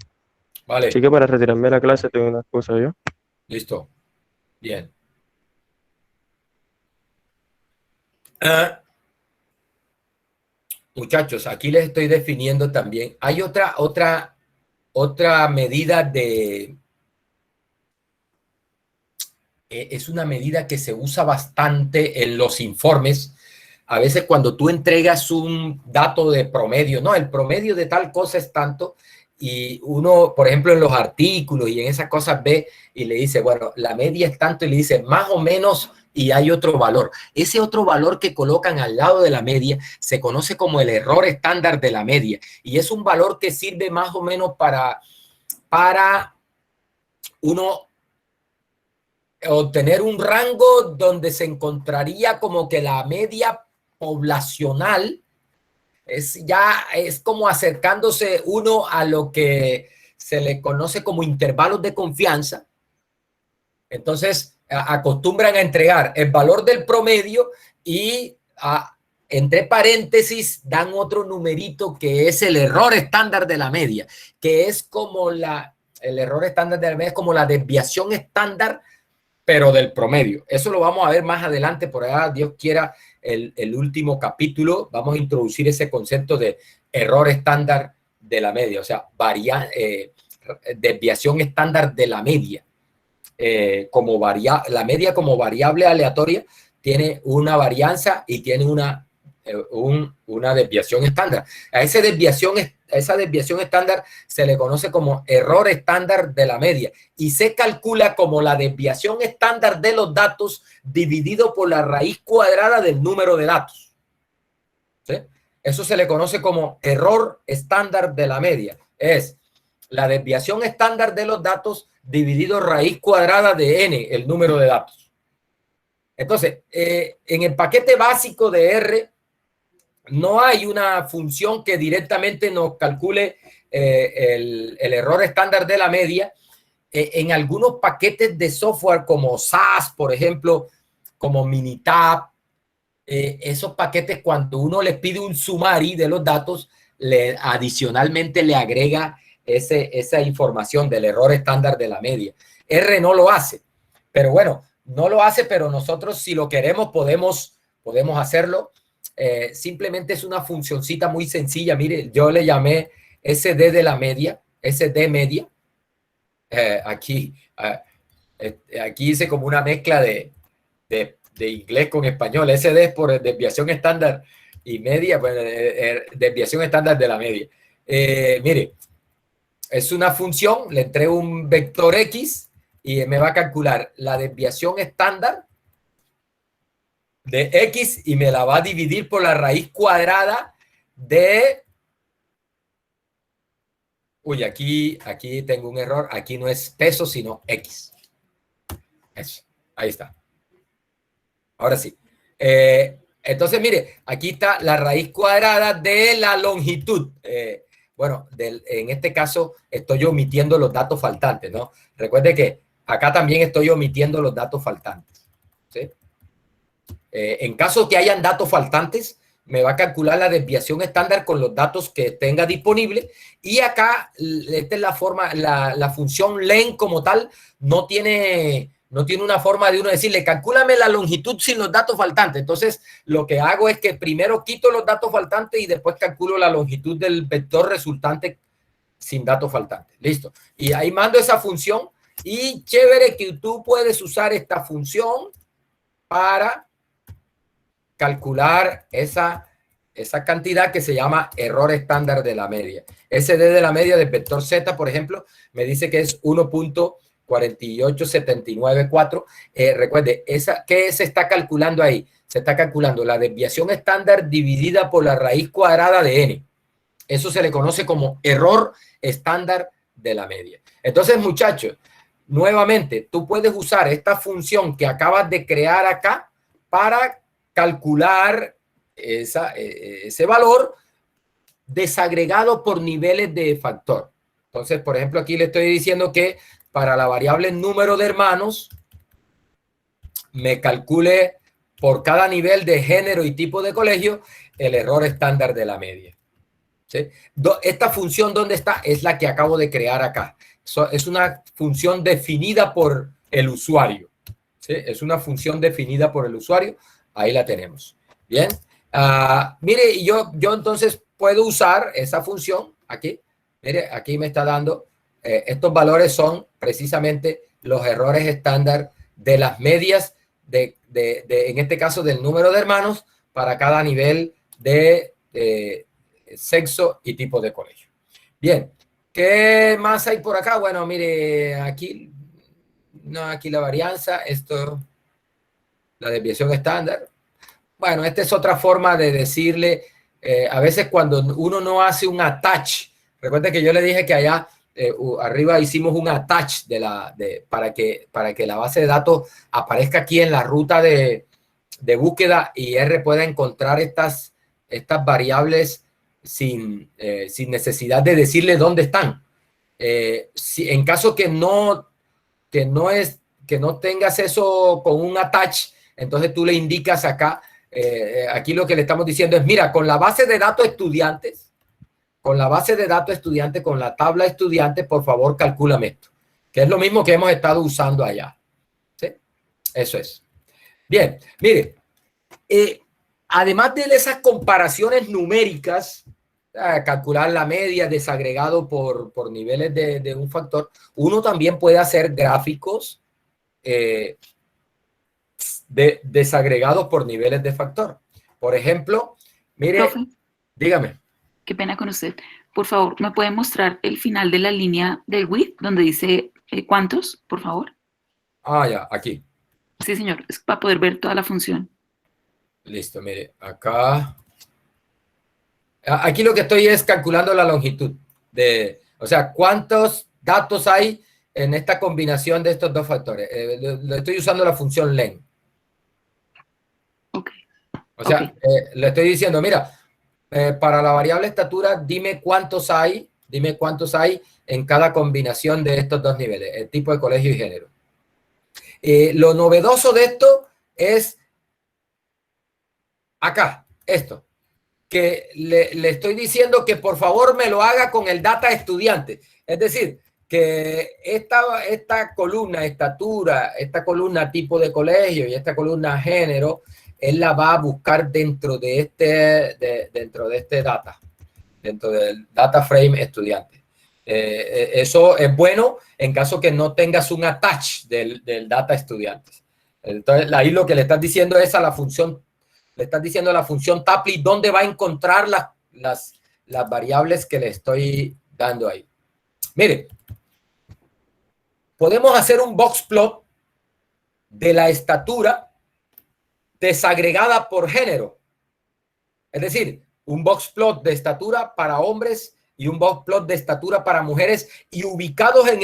A: Vale.
D: Así que para retirarme de la clase tengo unas cosas yo.
A: Listo. Bien. Muchachos, aquí les estoy definiendo también. Hay otra medida es una medida que se usa bastante en los informes. A veces cuando tú entregas un dato de promedio, no, el promedio de tal cosa es tanto, y uno, por ejemplo, en los artículos y en esas cosas ve y le dice, bueno, la media es tanto, y le dice más o menos, y hay otro valor. Ese otro valor que colocan al lado de la media se conoce como el error estándar de la media, y es un valor que sirve más o menos para uno obtener un rango donde se encontraría como que la media poblacional es como acercándose uno a lo que se le conoce como intervalos de confianza. Entonces acostumbran a entregar el valor del promedio y entre paréntesis dan otro numerito que es el error estándar de la media, que es como el error estándar de la media es como la desviación estándar, pero del promedio. Eso lo vamos a ver más adelante, por allá, Dios quiera, el último capítulo, vamos a introducir ese concepto de error estándar de la media, o sea, desviación estándar de la media. La media como variable aleatoria tiene una varianza y tiene una desviación estándar. Esa desviación estándar se le conoce como error estándar de la media y se calcula como la desviación estándar de los datos dividido por la raíz cuadrada del número de datos. ¿Sí? Eso se le conoce como error estándar de la media. Es la desviación estándar de los datos dividido raíz cuadrada de n, el número de datos. Entonces, en el paquete básico de R no hay una función que directamente nos calcule el error estándar de la media. En algunos paquetes de software como SAS, por ejemplo, como Minitab, esos paquetes cuando uno les pide un summary de los datos, adicionalmente le agrega esa información del error estándar de la media. R no lo hace, pero bueno, no lo hace, pero nosotros si lo queremos podemos hacerlo. Simplemente es una funcioncita muy sencilla. Mire, yo le llamé SD de la media, SD media. Aquí hice como una mezcla de inglés con español. SD es por desviación estándar y media, pues, desviación estándar de la media. Mire, es una función, le entrego un vector X y me va a calcular la desviación estándar de X y me la va a dividir por la raíz cuadrada de... Uy, aquí tengo un error. Aquí no es peso, sino X. Eso, ahí está. Ahora sí. Entonces, mire, aquí está la raíz cuadrada de la longitud. Bueno, en este caso estoy omitiendo los datos faltantes, ¿no? Recuerde que acá también estoy omitiendo los datos faltantes. ¿Sí? En caso que hayan datos faltantes, me va a calcular la desviación estándar con los datos que tenga disponible. Y acá, esta es la forma, la función len como tal, no tiene una forma de uno decirle, calcúlame la longitud sin los datos faltantes. Entonces, lo que hago es que primero quito los datos faltantes y después calculo la longitud del vector resultante sin datos faltantes. Listo. Y ahí mando esa función. Y chévere que tú puedes usar esta función para calcular esa cantidad que se llama error estándar de la media. SD de la media del vector Z, por ejemplo, me dice que es 1.48794. Recuerde, ¿qué se está calculando ahí? Se está calculando la desviación estándar dividida por la raíz cuadrada de n. Eso se le conoce como error estándar de la media. Entonces, muchachos, nuevamente, tú puedes usar esta función que acabas de crear acá para calcular ese valor desagregado por niveles de factor. Entonces, por ejemplo, aquí le estoy diciendo que para la variable número de hermanos me calcule por cada nivel de género y tipo de colegio el error estándar de la media. ¿Sí? Esta función, ¿dónde está? Es la que acabo de crear acá. Es una función definida por el usuario. ¿Sí? Es una función definida por el usuario. Ahí la tenemos. Bien. Mire, yo entonces puedo usar esa función aquí. Mire, aquí me está dando, estos valores son precisamente los errores estándar de las medias, en este caso del número de hermanos, para cada nivel de sexo y tipo de colegio. Bien, ¿qué más hay por acá? Bueno, mire, aquí, no, aquí la varianza, esto, la desviación estándar. Bueno, esta es otra forma de decirle, a veces cuando uno no hace un attach, recuerda que yo le dije que allá arriba hicimos un attach para que la base de datos aparezca aquí en la ruta de búsqueda y R pueda encontrar estas variables sin necesidad de decirle dónde están. En caso que no tengas eso con un attach, entonces tú le indicas acá, aquí lo que le estamos diciendo es, mira, con la base de datos estudiantes, con la tabla estudiante, por favor, calcúlame esto, que es lo mismo que hemos estado usando allá. ¿Sí? Eso es. Bien, mire, además de esas comparaciones numéricas, calcular la media desagregado por niveles de un factor, uno también puede hacer gráficos desagregados por niveles de factor. Por ejemplo, mire,
C: Profe,
A: dígame.
C: qué pena con usted. Por favor, ¿me puede mostrar el final de la línea del width, donde dice cuántos, por favor?
A: Ya, aquí.
C: Sí, señor, es para poder ver toda la función.
A: Listo, mire, acá. Aquí lo que estoy es calculando la longitud o sea, cuántos datos hay en esta combinación de estos dos factores. Le estoy usando la función len.
C: Ok.
A: O sea,
C: Okay.
A: le estoy diciendo, mira, para la variable estatura, dime cuántos hay en cada combinación de estos dos niveles, el tipo de colegio y género. Lo novedoso de esto es acá, esto, que le estoy diciendo que por favor me lo haga con el data estudiante. Es decir, que esta columna estatura, esta columna tipo de colegio y esta columna género, él la va a buscar dentro de este data, dentro del data frame estudiante. Eso es bueno en caso que no tengas un attach del data estudiante. Entonces, ahí lo que le estás diciendo es a la función, le estás diciendo a la función Tapley dónde va a encontrar las variables que le estoy dando ahí. Mire, podemos hacer un box plot de la estatura desagregada por género. Es decir, un box plot de estatura para hombres y un box plot de estatura para mujeres y ubicados en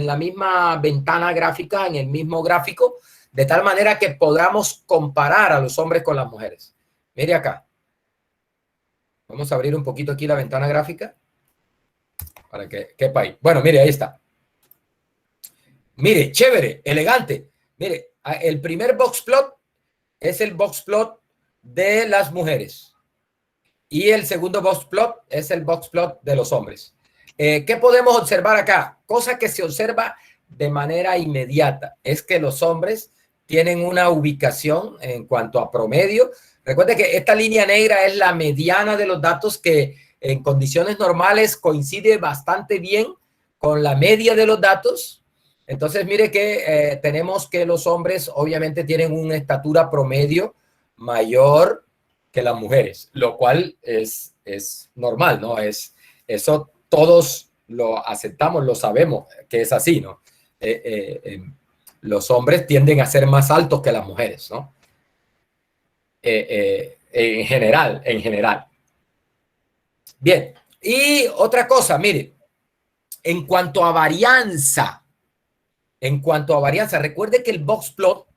A: la misma ventana gráfica, en el mismo gráfico, de tal manera que podamos comparar a los hombres con las mujeres. Mire acá. Vamos a abrir un poquito aquí la ventana gráfica para que quepa ahí. Bueno, mire, ahí está. Mire, chévere, elegante. Mire, el primer box plot es el box plot de las mujeres. Y el segundo box plot es el box plot de los hombres. ¿Qué podemos observar acá? Cosa que se observa de manera inmediata es que los hombres tienen una ubicación en cuanto a promedio. Recuerde que esta línea negra es la mediana de los datos que en condiciones normales coincide bastante bien con la media de los datos. Entonces, mire que tenemos que los hombres obviamente tienen una estatura promedio mayor que las mujeres, lo cual es normal, ¿no? Eso todos lo aceptamos, lo sabemos que es así, ¿no? Los hombres tienden a ser más altos que las mujeres, ¿no? En general. Bien, y otra cosa, mire, en cuanto a varianza, recuerde que el box plot,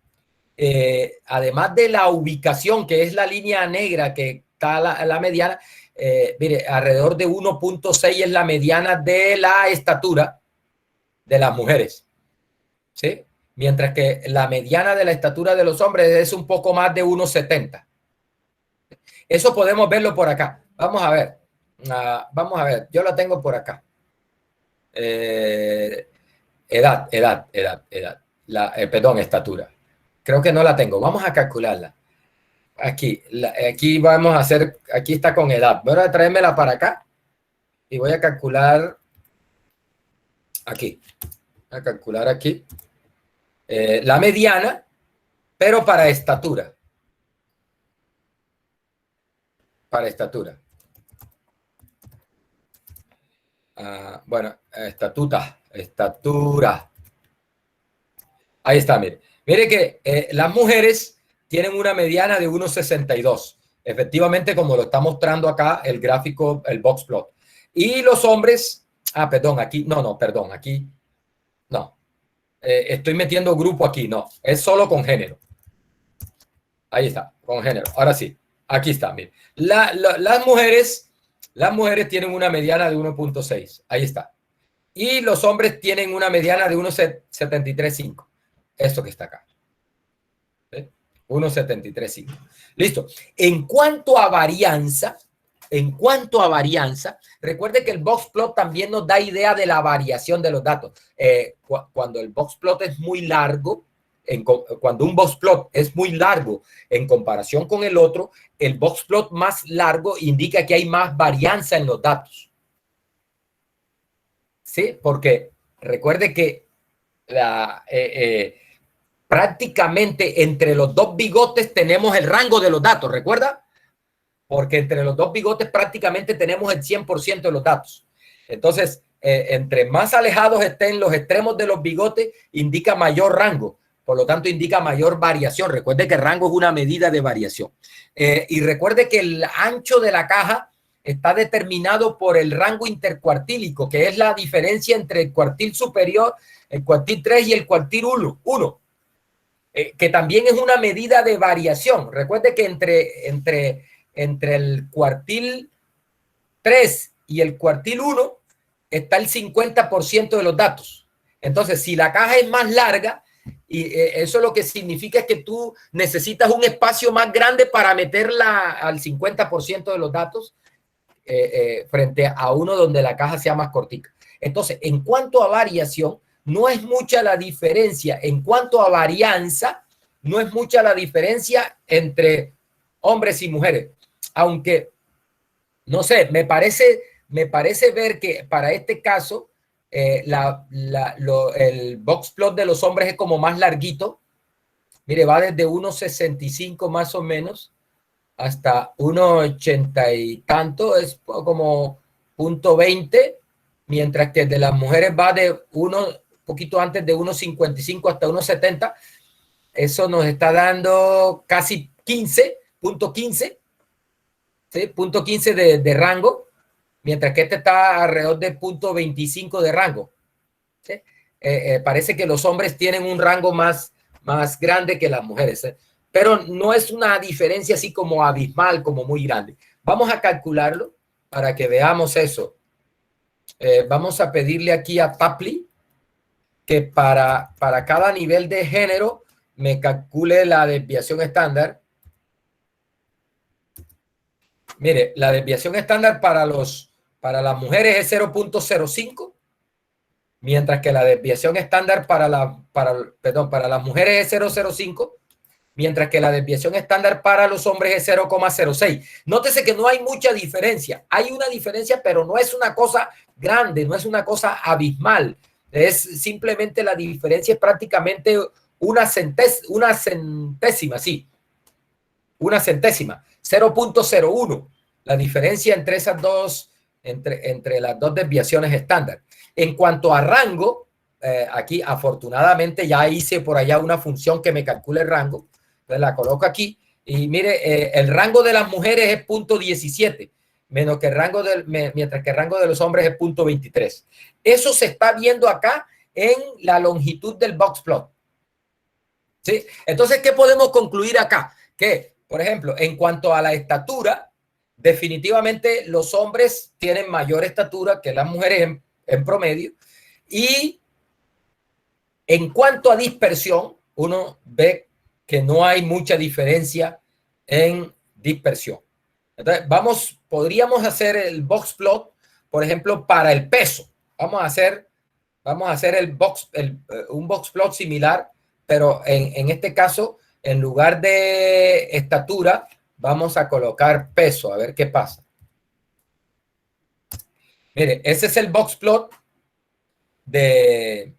A: además de la ubicación, que es la línea negra que está la mediana, mire, alrededor de 1.6 es la mediana de la estatura de las mujeres, ¿sí? Mientras que la mediana de la estatura de los hombres es un poco más de 1.70. Eso podemos verlo por acá. Vamos a ver. Yo la tengo por acá. Edad. Perdón, estatura. Creo que no la tengo. Vamos a calcularla. Aquí vamos a hacer, aquí está con edad. Voy a traérmela para acá y voy a calcular aquí. Voy a calcular aquí la mediana, pero para estatura. Estatura. Bueno, estatura. Ahí está, mire. Mire que las mujeres tienen una mediana de 1.62. Efectivamente, como lo está mostrando acá el gráfico, el box plot. Y los hombres, perdón, aquí, perdón, aquí, no. Estoy metiendo grupo aquí, no. Es solo con género. Ahí está, con género. Ahora sí, aquí está, mire. Las mujeres tienen una mediana de 1.6. Ahí está. Y los hombres tienen una mediana de 1.735. Esto que está acá. 1.735. Listo. En cuanto a varianza, recuerde que el box plot también nos da idea de la variación de los datos. Cuando el box plot es muy largo, cuando un box plot es muy largo en comparación con el otro, el box plot más largo indica que hay más varianza en los datos. ¿Sí? Porque recuerde que prácticamente entre los dos bigotes tenemos el rango de los datos, ¿recuerda? Porque entre los dos bigotes prácticamente tenemos el 100% de los datos. Entonces, entre más alejados estén los extremos de los bigotes, indica mayor rango. Por lo tanto, indica mayor variación. Recuerde que el rango es una medida de variación. Y recuerde que el ancho de la caja está determinado por el rango intercuartílico, que es la diferencia entre el cuartil superior, el cuartil 3 y el cuartil 1. Que también es una medida de variación. Recuerde que entre el cuartil 3 y el cuartil 1 está el 50% de los datos. Entonces, si la caja es más larga, y eso lo que significa es que tú necesitas un espacio más grande para meterla al 50% de los datos frente a uno donde la caja sea más cortica. Entonces, en cuanto a variación, no es mucha la diferencia. En cuanto a varianza, no es mucha la diferencia entre hombres y mujeres. Aunque, no sé, me parece ver que para este caso el box plot de los hombres es como más larguito. Mire, va desde 1.65 más o menos hasta 1.80 y tanto, es como 0.20, mientras que el de las mujeres va de poquito antes de 1.55 hasta 1.70. Eso nos está dando casi 0.15, ¿sí? 0.15 de rango, mientras que este está alrededor de 0.25 de rango. ¿Sí? Parece que los hombres tienen un rango más grande que las mujeres, ¿eh? Pero no es una diferencia así como abismal, como muy grande. Vamos a calcularlo para que veamos eso. Vamos a pedirle aquí a Tapley que para cada nivel de género me calcule la desviación estándar. Mire, la desviación estándar para las mujeres es 0.05, mientras que la desviación estándar para las mujeres es 0.05, mientras que la desviación estándar para los hombres es 0.06. Nótese que no hay mucha diferencia. Hay una diferencia, pero no es una cosa grande, no es una cosa abismal. Es simplemente la diferencia es prácticamente una centésima, sí. Una centésima, 0.01. La diferencia entre esas dos, entre las dos desviaciones estándar. En cuanto a rango, aquí afortunadamente ya hice por allá una función que me calcula el rango. Entonces la coloco aquí y mire, el rango de las mujeres es 0.17, menos que el rango mientras que el rango de los hombres es 0.23. Eso se está viendo acá en la longitud del box plot. ¿Sí? Entonces, ¿qué podemos concluir acá? Que, por ejemplo, en cuanto a la estatura, definitivamente los hombres tienen mayor estatura que las mujeres en promedio. Y en cuanto a dispersión, uno ve que no hay mucha diferencia en dispersión. Entonces, podríamos hacer el box plot, por ejemplo, para el peso. Vamos a hacer un box plot similar, pero en este caso, en lugar de estatura, vamos a colocar peso, a ver qué pasa. Mire, ese es el box plot en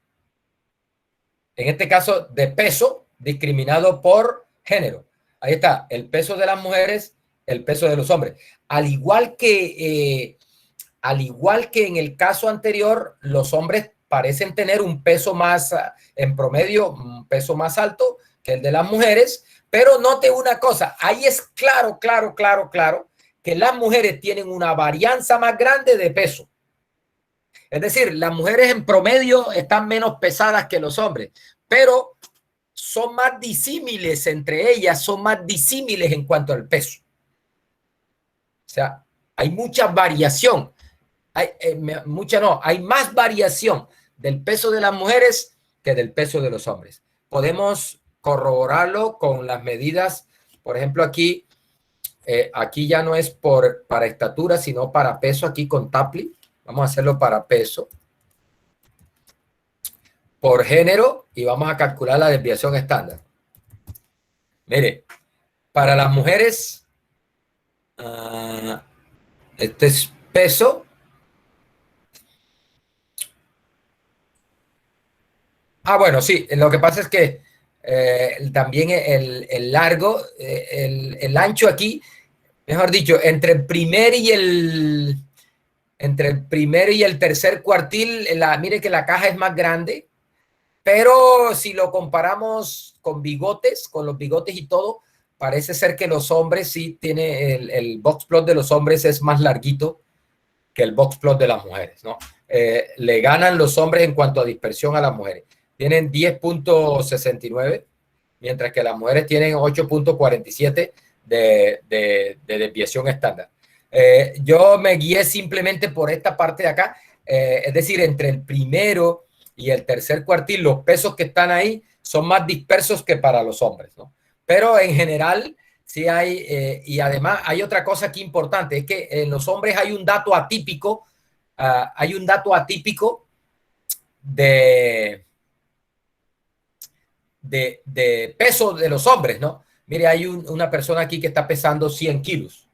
A: este caso, de peso discriminado por género. Ahí está, el peso de las mujeres, el peso de los hombres. Al igual que en el caso anterior, los hombres parecen tener un peso más, en promedio, un peso más alto que el de las mujeres, pero note una cosa, ahí es claro que las mujeres tienen una varianza más grande de peso. Es decir, las mujeres en promedio están menos pesadas que los hombres, pero son más disímiles entre ellas, son más disímiles en cuanto al peso. O sea, hay mucha variación. Hay más variación del peso de las mujeres que del peso de los hombres. Podemos corroborarlo con las medidas. Por ejemplo, aquí ya no es para estatura, sino para peso, aquí con Tapley. Vamos a hacerlo para peso, por género, y vamos a calcular la desviación estándar. Mire, para las mujeres, este es peso. Bueno, sí, lo que pasa es que también el largo, el ancho aquí, mejor dicho, entre el primer y el tercer cuartil, mire que la caja es más grande, pero si lo comparamos con los bigotes y todo, parece ser que los hombres sí tienen el box plot de los hombres es más larguito que el box plot de las mujeres, ¿no? Le ganan los hombres en cuanto a dispersión a las mujeres. Tienen 10.69, mientras que las mujeres tienen 8.47 de desviación estándar. Yo me guié simplemente por esta parte de acá, es decir, entre el primero y el tercer cuartil, los pesos que están ahí son más dispersos que para los hombres, ¿no? Pero en general sí hay, y además hay otra cosa aquí importante, es que en los hombres hay un dato atípico, de peso de los hombres, ¿no? Mire, hay una persona aquí que está pesando 100 kilos.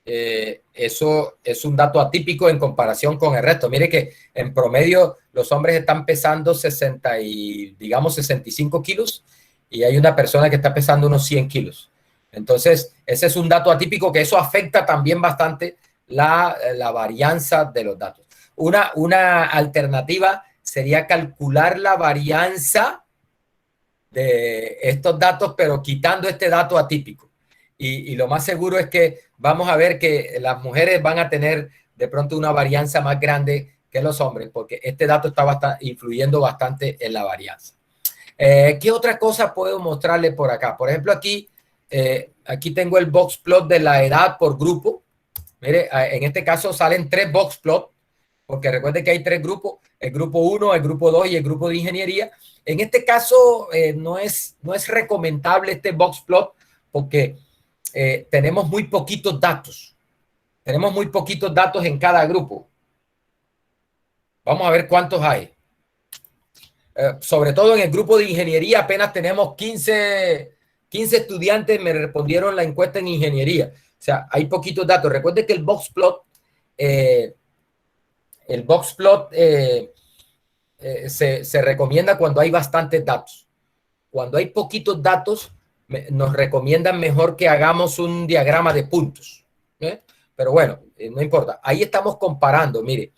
A: Eso es un dato atípico en comparación con el resto. Mire que en promedio los hombres están pesando 65 kilos y hay una persona que está pesando unos 100 kilos. Entonces, ese es un dato atípico que eso afecta también bastante la varianza de los datos. Una alternativa sería calcular la varianza de estos datos, pero quitando este dato atípico. Y lo más seguro es que vamos a ver que las mujeres van a tener de pronto una varianza más grande que los hombres, porque este dato está influyendo bastante en la varianza. ¿Qué otra cosa puedo mostrarle por acá? Por ejemplo, aquí tengo el box plot de la edad por grupo. Mire, en este caso salen 3 box plot, porque recuerde que hay 3 grupos. el grupo 1, el grupo 2 y el grupo de ingeniería. En este caso no es recomendable este box plot porque tenemos muy poquitos datos. Tenemos muy poquitos datos en cada grupo. Vamos a ver cuántos hay. Sobre todo en el grupo de ingeniería apenas tenemos 15 estudiantes me respondieron la encuesta en ingeniería. O sea, hay poquitos datos. Recuerde que el box plot se recomienda cuando hay bastantes datos. Cuando hay poquitos datos, nos recomiendan mejor que hagamos un diagrama de puntos. Pero bueno, no importa. Ahí estamos comparando, mire,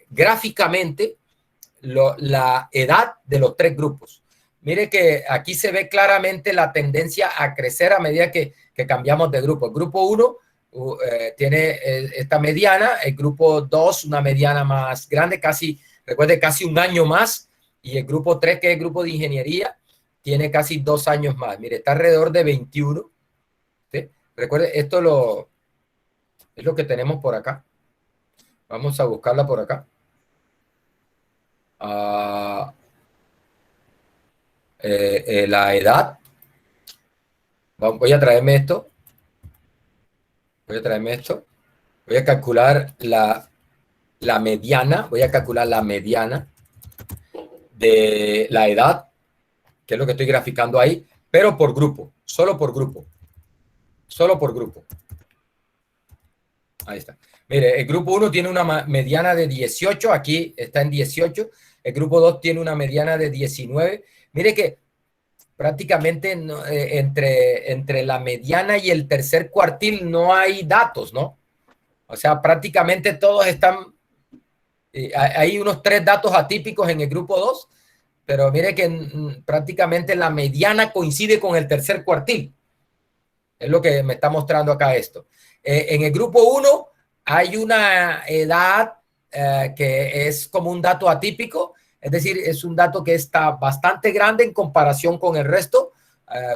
A: gráficamente la edad de los tres grupos. Mire que aquí se ve claramente la tendencia a crecer a medida que cambiamos de grupo. El grupo 1 tiene esta mediana, el grupo 2 una mediana más grande, recuerde, casi un año más, y el grupo 3, que es el grupo de ingeniería, tiene casi 2 años más. Mire, está alrededor de 21. ¿Sí? Recuerde, esto es lo que tenemos por acá. Vamos a buscarla por acá. La edad. Voy a traerme esto. Voy a calcular la mediana. Voy a calcular la mediana de la edad, que es lo que estoy graficando ahí, pero por grupo, solo por grupo. Ahí está. Mire, el grupo 1 tiene una mediana de 18, aquí está en 18. El grupo 2 tiene una mediana de 19. Mire que prácticamente entre la mediana y el tercer cuartil no hay datos, ¿no? O sea, prácticamente todos están... hay unos 3 datos atípicos en el grupo 2, pero mire que prácticamente la mediana coincide con el tercer cuartil. Es lo que me está mostrando acá esto. En el grupo 1 hay una edad que es como un dato atípico, es decir, es un dato que está bastante grande en comparación con el resto.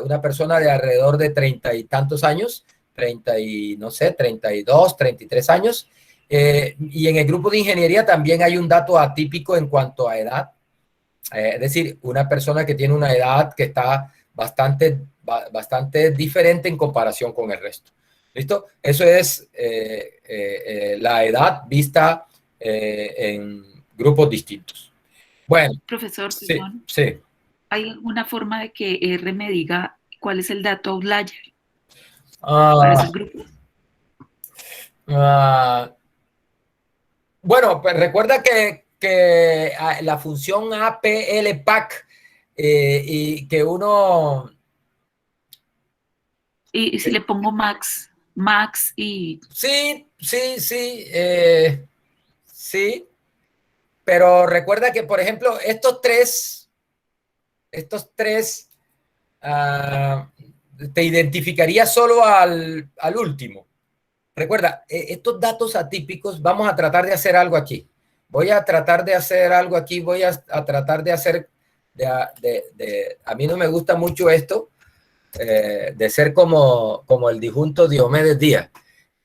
A: Una persona de alrededor de 30 y tantos años, 32, 33 años. Y en el grupo de ingeniería también hay un dato atípico en cuanto a edad. Es decir, una persona que tiene una edad que está bastante diferente en comparación con el resto. ¿Listo? Eso es la edad vista en grupos distintos. Bueno.
C: Profesor,
A: sí, sí.
C: ¿Hay alguna forma de que R me diga cuál es el dato outlier para esos grupos?
A: Bueno, pues recuerda que la función APLPAC y que uno...
C: Y si le pongo max y...
A: Sí. Sí. Pero recuerda que, por ejemplo, estos tres te identificaría solo al último. Recuerda, estos datos atípicos, vamos a tratar de hacer algo aquí. Voy a tratar de hacer algo aquí. Voy a tratar de hacer... a mí no me gusta mucho esto, de ser como el disjunto Diomedes Díaz,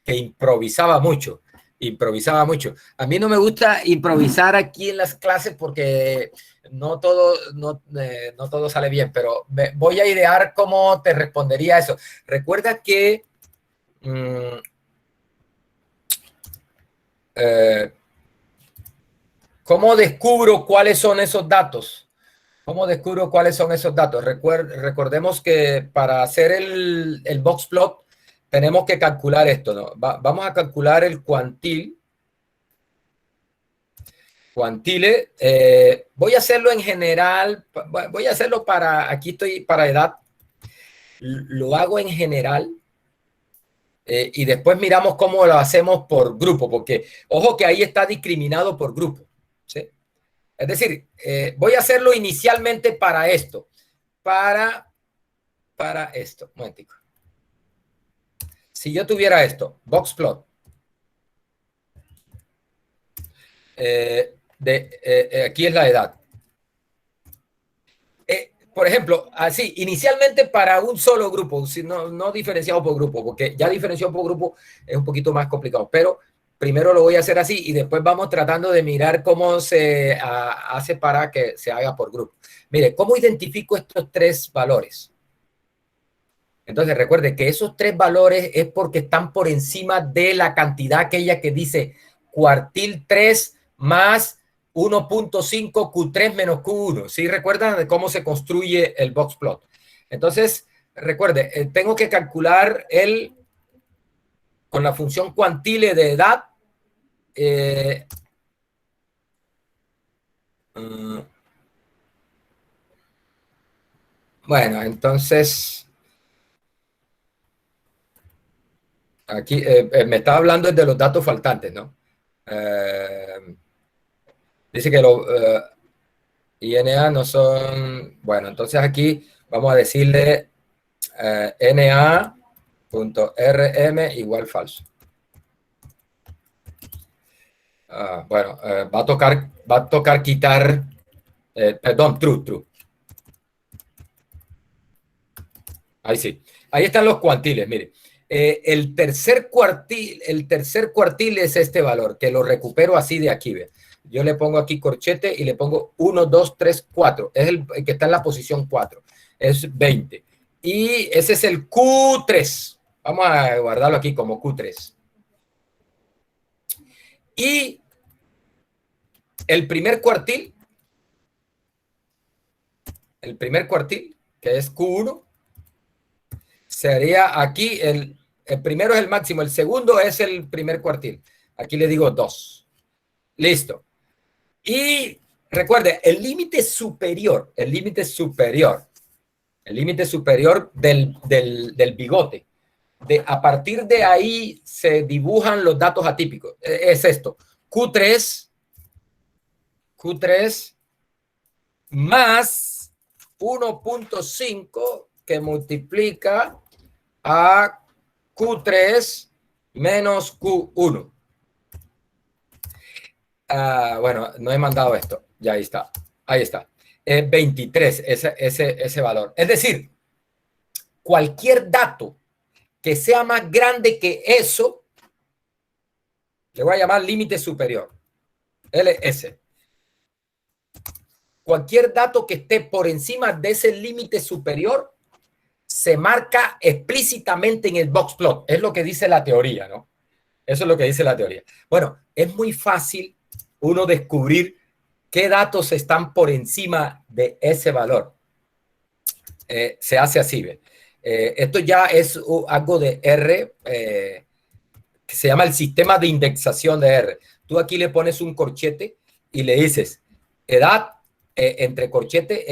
A: que improvisaba mucho. A mí no me gusta improvisar aquí en las clases porque no todo sale bien, pero voy a idear cómo te respondería eso. Recuerda que ¿cómo descubro cuáles son esos datos? Recordemos que para hacer el box plot tenemos que calcular esto, ¿no? Vamos a calcular el cuantile. Voy a hacerlo en general. Voy a hacerlo aquí estoy para edad. Lo hago en general. Y después miramos cómo lo hacemos por grupo, porque ojo que ahí está discriminado por grupo. ¿Sí? Es decir, voy a hacerlo inicialmente para esto. Para esto. Un momentico. Si yo tuviera esto, box plot, aquí es la edad. Por ejemplo, así, inicialmente para un solo grupo, no diferenciado por grupo, porque ya diferenciado por grupo es un poquito más complicado, pero primero lo voy a hacer así y después vamos tratando de mirar cómo se hace para que se haga por grupo. Mire, ¿cómo identifico estos tres valores? Entonces recuerde que esos tres valores es porque están por encima de la cantidad aquella que dice cuartil 3 más 1.5 Q3 menos Q1. ¿Sí recuerdan de cómo se construye el box plot? Entonces, recuerde, tengo que calcular con la función cuantile de edad. Bueno, entonces, aquí me estaba hablando de los datos faltantes, ¿no? Dice que los INA no son... Bueno, entonces aquí vamos a decirle NA.RM igual falso. Bueno, va a tocar quitar... perdón, true. Ahí sí. Ahí están los cuantiles, mire. El tercer cuartil es este valor, que lo recupero así de aquí, ¿ve? Yo le pongo aquí corchete y le pongo 1, 2, 3, 4. Es el que está en la posición 4. Es 20. Y ese es el Q3. Vamos a guardarlo aquí como Q3. Y el primer cuartil, que es Q1, sería aquí, el primero es el máximo, el segundo es el primer cuartil. Aquí le digo 2. Listo. Y recuerde, el límite superior del bigote, a partir de ahí se dibujan los datos atípicos. Es esto, Q3 más 1.5 que multiplica a Q3 menos Q1. Bueno, no he mandado esto. Ya ahí está. Ahí está. 23, ese valor. Es decir, cualquier dato que sea más grande que eso, le voy a llamar límite superior. LS. Cualquier dato que esté por encima de ese límite superior se marca explícitamente en el box plot. Es lo que dice la teoría, ¿no? Eso es lo que dice la teoría. Bueno, es muy fácil uno descubrir qué datos están por encima de ese valor. Se hace así, ¿ve? Esto ya es algo de R, que se llama el sistema de indexación de R. Tú aquí le pones un corchete y le dices, edad, entre corchete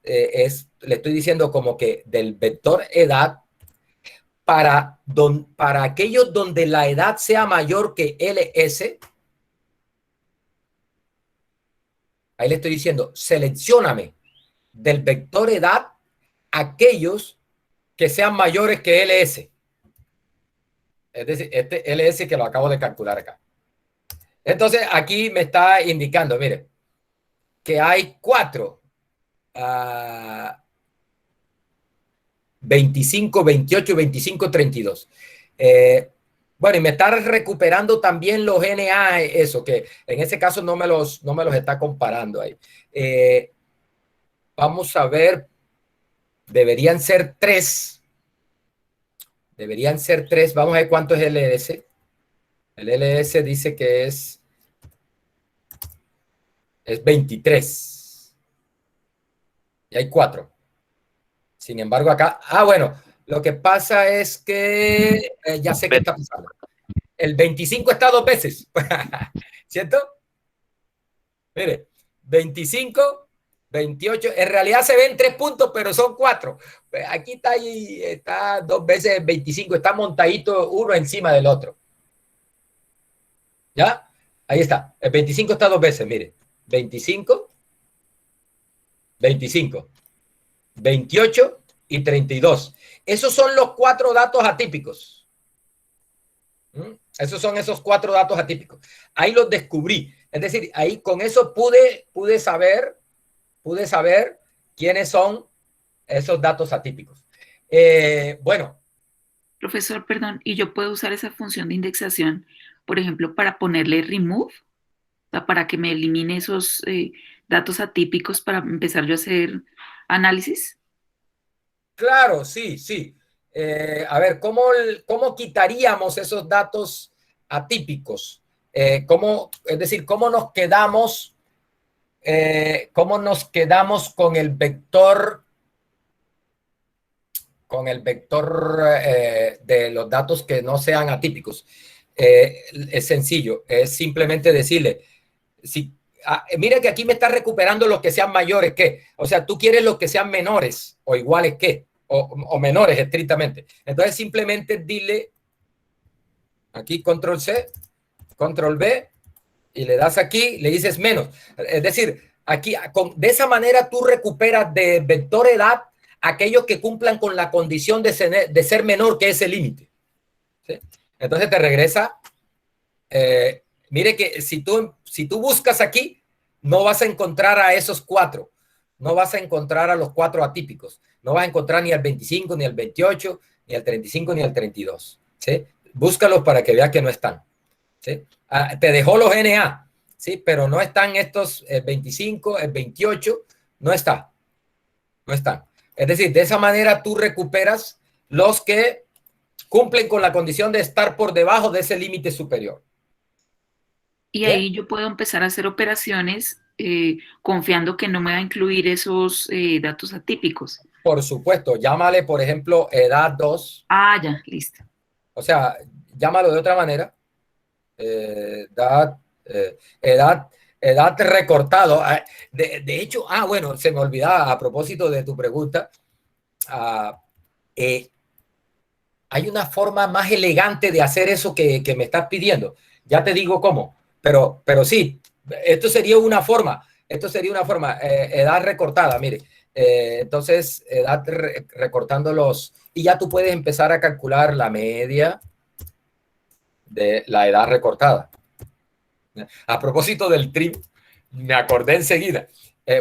A: le estoy diciendo como que del vector edad para aquellos donde la edad sea mayor que LS. Ahí le estoy diciendo, seleccióname del vector edad aquellos que sean mayores que LS. Es decir, este LS que lo acabo de calcular acá. Entonces, aquí me está indicando, mire, que hay 4. 25, 28, 25, 32. Bueno, y me está recuperando también los NA, eso, que en ese caso no me los está comparando ahí. Vamos a ver, deberían ser 3. Vamos a ver cuánto es el LS. El LS dice que es 23. Y hay 4. Sin embargo, acá... bueno, lo que pasa es que... ya sé qué está pasando. El 25 está 2 veces. ¿Cierto? Mire, 25, 28. En realidad se ven 3 puntos, pero son 4. Aquí está 2 veces el 25. Está montadito uno encima del otro. ¿Ya? Ahí está. El 25 está 2 veces, mire. 25, 25, 28 y 32. Esos son los 4 datos atípicos. Esos son esos 4 datos atípicos. Ahí los descubrí. Es decir, ahí con eso pude saber quiénes son esos datos atípicos. Bueno.
C: Profesor, perdón, ¿y yo puedo usar esa función de indexación por ejemplo, para ponerle remove, o sea, para que me elimine esos datos atípicos para empezar yo a hacer análisis?
A: Claro, sí, sí. A ver, ¿cómo quitaríamos esos datos atípicos? Es decir, cómo nos quedamos con el vector de los datos que no sean atípicos? Es sencillo, es simplemente decirle, mire que aquí me está recuperando los que sean mayores que, o sea, tú quieres los que sean menores o iguales que, o menores estrictamente. Entonces simplemente dile, aquí control C, control V, y le das aquí, le dices menos. Es decir, aquí de esa manera tú recuperas de vector edad aquellos que cumplan con la condición de ser menor que ese límite. ¿Sí? Entonces te regresa. Mire que si tú buscas aquí, no vas a encontrar a esos 4. No vas a encontrar a los 4 atípicos. No vas a encontrar ni al 25, ni al 28, ni al 35, ni al 32. ¿Sí? Búscalos para que veas que no están. ¿Sí? Te dejó los NA, ¿sí? Pero no están estos, el 25, el 28, no está. No están. Es decir, de esa manera tú recuperas los que cumplen con la condición de estar por debajo de ese límite superior.
C: Y ahí yo puedo empezar a hacer operaciones confiando que no me va a incluir esos datos atípicos.
A: Por supuesto, llámale, por ejemplo, edad 2.
C: Ah, ya, listo.
A: O sea, llámalo de otra manera. Edad recortado. De hecho, bueno, se me olvidaba a propósito de tu pregunta. Hay una forma más elegante de hacer eso que me estás pidiendo. Ya te digo cómo. Pero sí, esto sería una forma. Edad recortada, mire. Entonces, edad recortando y ya tú puedes empezar a calcular la media de la edad recortada. A propósito del trim, me acordé enseguida.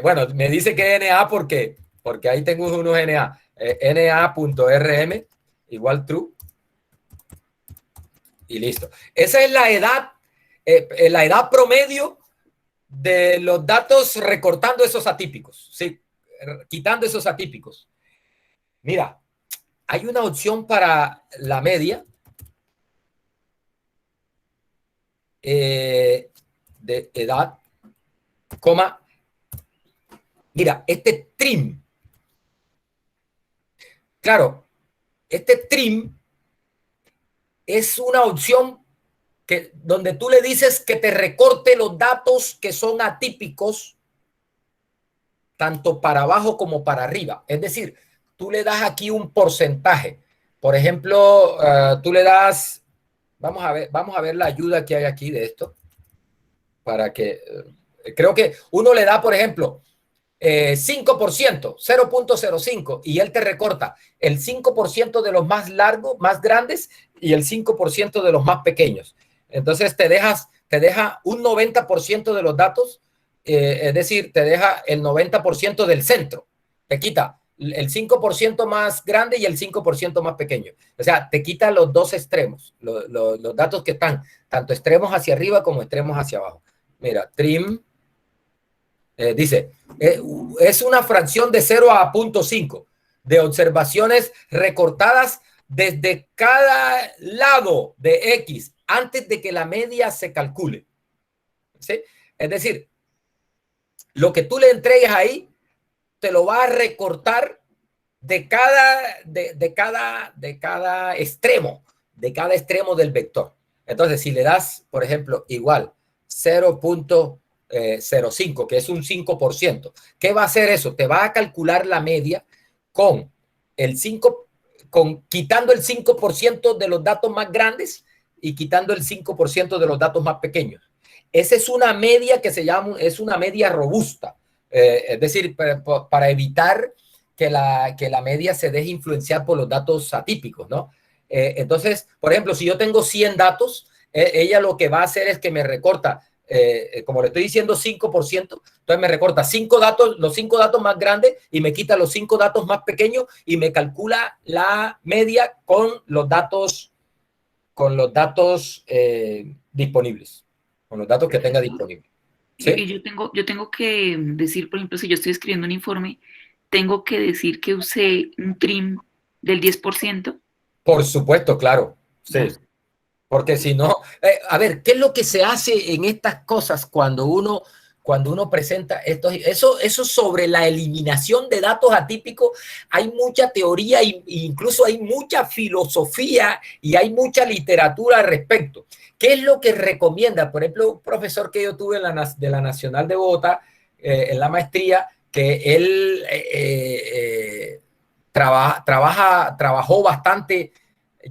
A: Bueno, me dice que NA porque ahí tengo unos NA. NA.rm igual true. Y listo. Esa es la edad promedio de los datos recortando esos atípicos. Sí, quitando esos atípicos. Mira, hay una opción para la media. De edad, mira, este trim. Claro, este trim es una opción donde tú le dices que te recorte los datos que son atípicos, tanto para abajo como para arriba. Es decir, tú le das aquí un porcentaje. Por ejemplo, tú le das... Vamos a ver la ayuda que hay aquí de esto. Para que... creo que uno le da, por ejemplo, 5%, 0.05, y él te recorta el 5% de los más largos, más grandes, y el 5% de los más pequeños. Entonces te deja un 90% de los datos, es decir, te deja el 90% del centro. Te quita el 5% más grande y el 5% más pequeño. O sea, te quita los dos extremos, los datos que están tanto extremos hacia arriba como extremos hacia abajo. Mira, trim, dice, es una fracción de 0 a 0.5 de observaciones recortadas desde cada lado de X antes de que la media se calcule. ¿Sí? Es decir, lo que tú le entregues ahí te lo va a recortar de cada extremo del vector. Entonces, si le das, por ejemplo, igual 0.05, que es un 5%, ¿qué va a hacer eso? Te va a calcular la media quitando el 5% de los datos más grandes y quitando el 5% de los datos más pequeños. Esa es una media es una media robusta. Es decir, para evitar que la media se deje influenciar por los datos atípicos, ¿no? Entonces, por ejemplo, si yo tengo 100 datos, ella lo que va a hacer es que me recorta, como le estoy diciendo, 5%, entonces me recorta 5 datos, los 5 datos más grandes, y me quita los 5 datos más pequeños y me calcula la media con los datos con los datos disponibles, con los datos que tenga disponibles. ¿Sí?
C: Y yo tengo que decir, por ejemplo, si yo estoy escribiendo un informe, tengo que decir que usé un trim del 10%.
A: Por supuesto, claro. Sí. Porque si no, a ver, ¿qué es lo que se hace en estas cosas cuando uno presenta eso sobre la eliminación de datos atípicos? Hay mucha teoría e incluso hay mucha filosofía y hay mucha literatura al respecto. ¿Qué es lo que recomienda? Por ejemplo, un profesor que yo tuve de la Nacional de Bogotá, en la maestría, que él trabajó bastante,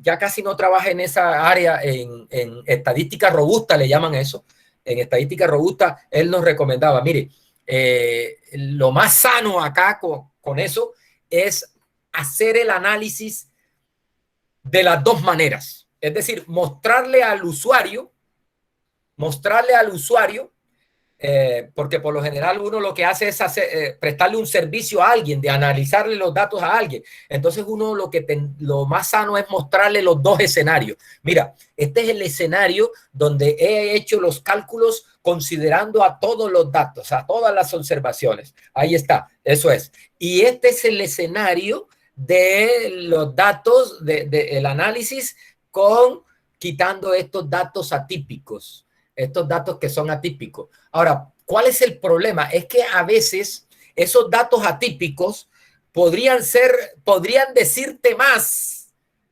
A: ya casi no trabaja en esa área, en estadística robusta le llaman eso. En estadística robusta, él nos recomendaba, mire, lo más sano acá con eso es hacer el análisis de las dos maneras. Es decir, mostrarle al usuario, porque por lo general uno lo que hace es prestarle un servicio a alguien, de analizarle los datos a alguien. Entonces uno lo más sano es mostrarle los dos escenarios. Mira, este es el escenario donde he hecho los cálculos considerando a todos los datos, a todas las observaciones. Ahí está, eso es. Y este es el escenario de los datos, del análisis, quitando estos datos atípicos. Estos datos que son atípicos. Ahora, ¿cuál es el problema? Es que a veces esos datos atípicos podrían decirte más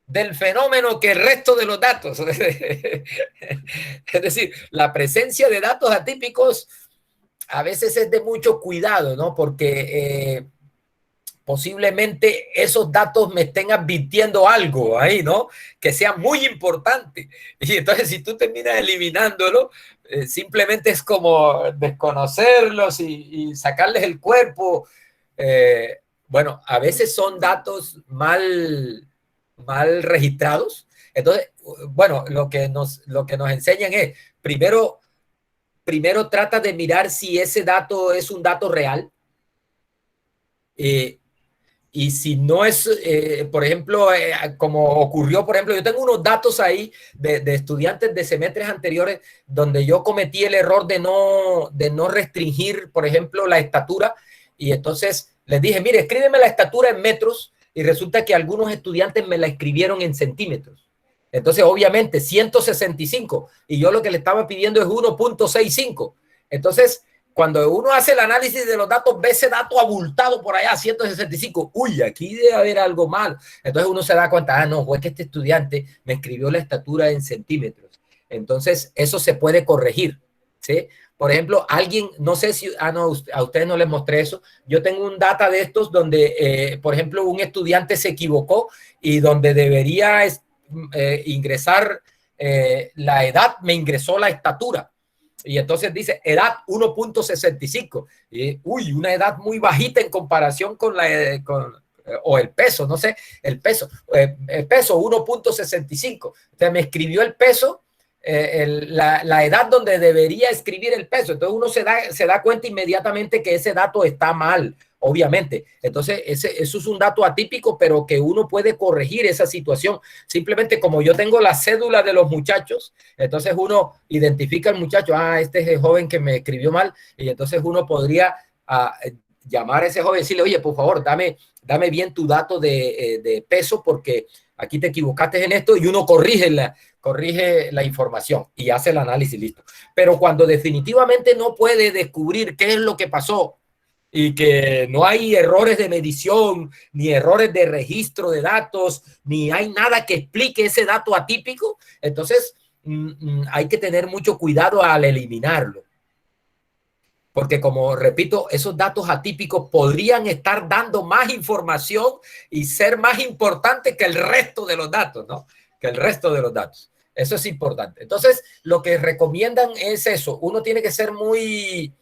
A: del fenómeno que el resto de los datos. Es decir, la presencia de datos atípicos a veces es de mucho cuidado, ¿no? Porque posiblemente esos datos me estén advirtiendo algo ahí, ¿no? Que sea muy importante. Y entonces si tú terminas eliminándolo, simplemente es como desconocerlos y sacarles el cuerpo. Bueno, a veces son datos mal registrados. Entonces, bueno, lo que nos enseñan es, primero trata de mirar si ese dato es un dato real. Y si no es, por ejemplo, como ocurrió, por ejemplo, yo tengo unos datos ahí de estudiantes de semestres anteriores donde yo cometí el error de no restringir, por ejemplo, la estatura. Y entonces les dije, mire, escríbeme la estatura en metros, y resulta que algunos estudiantes me la escribieron en centímetros. Entonces, obviamente, 165, y yo lo que le estaba pidiendo es 1.65. Entonces, cuando uno hace el análisis de los datos, ve ese dato abultado por allá, 165. Uy, aquí debe haber algo mal. Entonces uno se da cuenta, no, fue que este estudiante me escribió la estatura en centímetros. Entonces eso se puede corregir, ¿sí? Por ejemplo, alguien, no sé si, no, a ustedes no les mostré eso. Yo tengo un data de estos donde, por ejemplo, un estudiante se equivocó y donde debería ingresar la edad, me ingresó la estatura. Y entonces dice edad 1.65. Uy, una edad muy bajita en comparación con o el peso, no sé, el peso 1.65. Entonces me escribió el peso, la edad donde debería escribir el peso. Entonces uno se da cuenta inmediatamente que ese dato está mal, obviamente. Entonces eso es un dato atípico, pero que uno puede corregir esa situación. Simplemente como yo tengo la cédula de los muchachos, entonces uno identifica al muchacho, este es el joven que me escribió mal, y entonces uno podría llamar a ese joven y decirle, oye, por favor, dame bien tu dato de peso, porque aquí te equivocaste en esto, y uno corrige la información y hace el análisis, listo. Pero cuando definitivamente no puede descubrir qué es lo que pasó y que no hay errores de medición, ni errores de registro de datos, ni hay nada que explique ese dato atípico, entonces hay que tener mucho cuidado al eliminarlo. Porque, como repito, esos datos atípicos podrían estar dando más información y ser más importantes que el resto de los datos, ¿no? Que el resto de los datos. Eso es importante. Entonces, lo que recomiendan es eso. Uno tiene que ser muy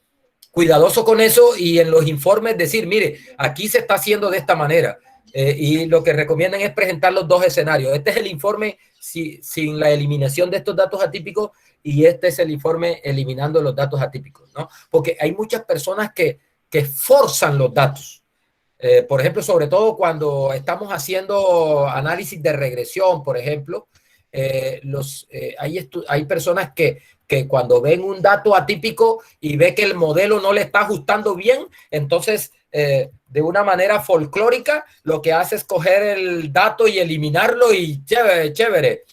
A: cuidadoso con eso y en los informes decir, mire, aquí se está haciendo de esta manera. Y lo que recomiendan es presentar los dos escenarios. Este es el informe sin la eliminación de estos datos atípicos, y este es el informe eliminando los datos atípicos, ¿no? Porque hay muchas personas que forzan los datos. Por ejemplo, sobre todo cuando estamos haciendo análisis de regresión, por ejemplo, hay personas que cuando ven un dato atípico y ve que el modelo no le está ajustando bien, entonces de una manera folclórica lo que hace es coger el dato y eliminarlo y chévere,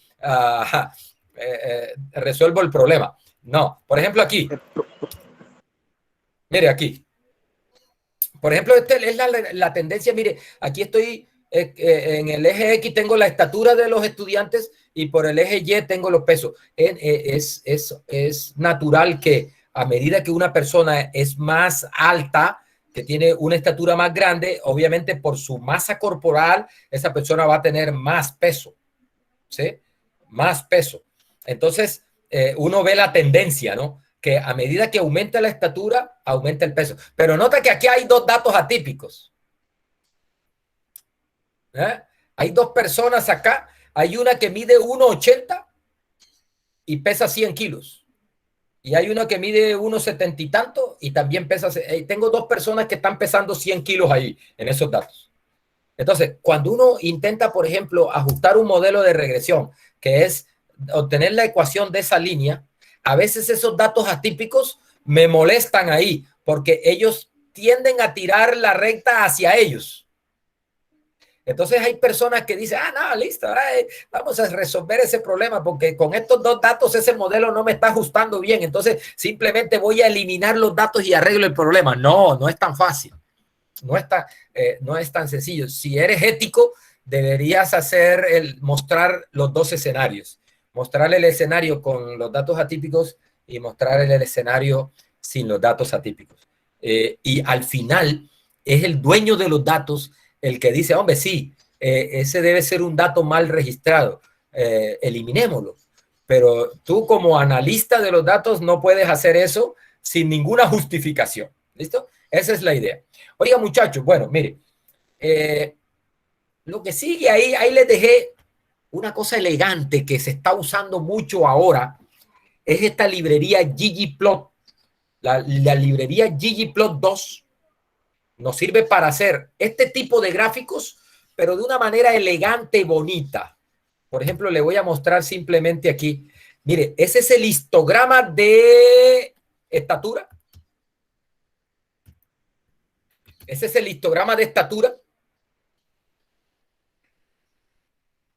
A: resuelvo el problema. No, por ejemplo aquí, mire aquí. Por ejemplo, esta es la tendencia. Mire, aquí estoy en el eje X, tengo la estatura de los estudiantes y por el eje Y tengo los pesos. Es natural que a medida que una persona es más alta, que tiene una estatura más grande, obviamente por su masa corporal, esa persona va a tener más peso. ¿Sí? Más peso. Entonces, uno ve la tendencia, ¿no? Que a medida que aumenta la estatura, aumenta el peso. Pero nota que aquí hay dos datos atípicos. Hay dos personas acá. Hay una que mide 1,80 y pesa 100 kilos. Y hay una que mide 1,70 y tanto y también pesa. Tengo dos personas que están pesando 100 kilos ahí, en esos datos. Entonces, cuando uno intenta, por ejemplo, ajustar un modelo de regresión, que es obtener la ecuación de esa línea, a veces esos datos atípicos me molestan ahí, porque ellos tienden a tirar la recta hacia ellos. Entonces hay personas que dicen, no, listo, vamos a resolver ese problema, porque con estos dos datos ese modelo no me está ajustando bien, entonces simplemente voy a eliminar los datos y arreglo el problema. No, no es tan fácil. No es tan sencillo. Si eres ético, deberías mostrar los dos escenarios. Mostrar el escenario con los datos atípicos y mostrar el escenario sin los datos atípicos. Y al final es el dueño de los datos el que dice, hombre, sí, ese debe ser un dato mal registrado. Eliminémoslo. Pero tú como analista de los datos no puedes hacer eso sin ninguna justificación. ¿Listo? Esa es la idea. Oiga, muchachos, bueno, mire, lo que sigue ahí les dejé una cosa elegante que se está usando mucho ahora, es esta librería ggplot. La librería ggplot 2 nos sirve para hacer este tipo de gráficos, pero de una manera elegante y bonita. Por ejemplo, le voy a mostrar simplemente aquí. Mire, ese es el histograma de estatura. Ese es el histograma de estatura.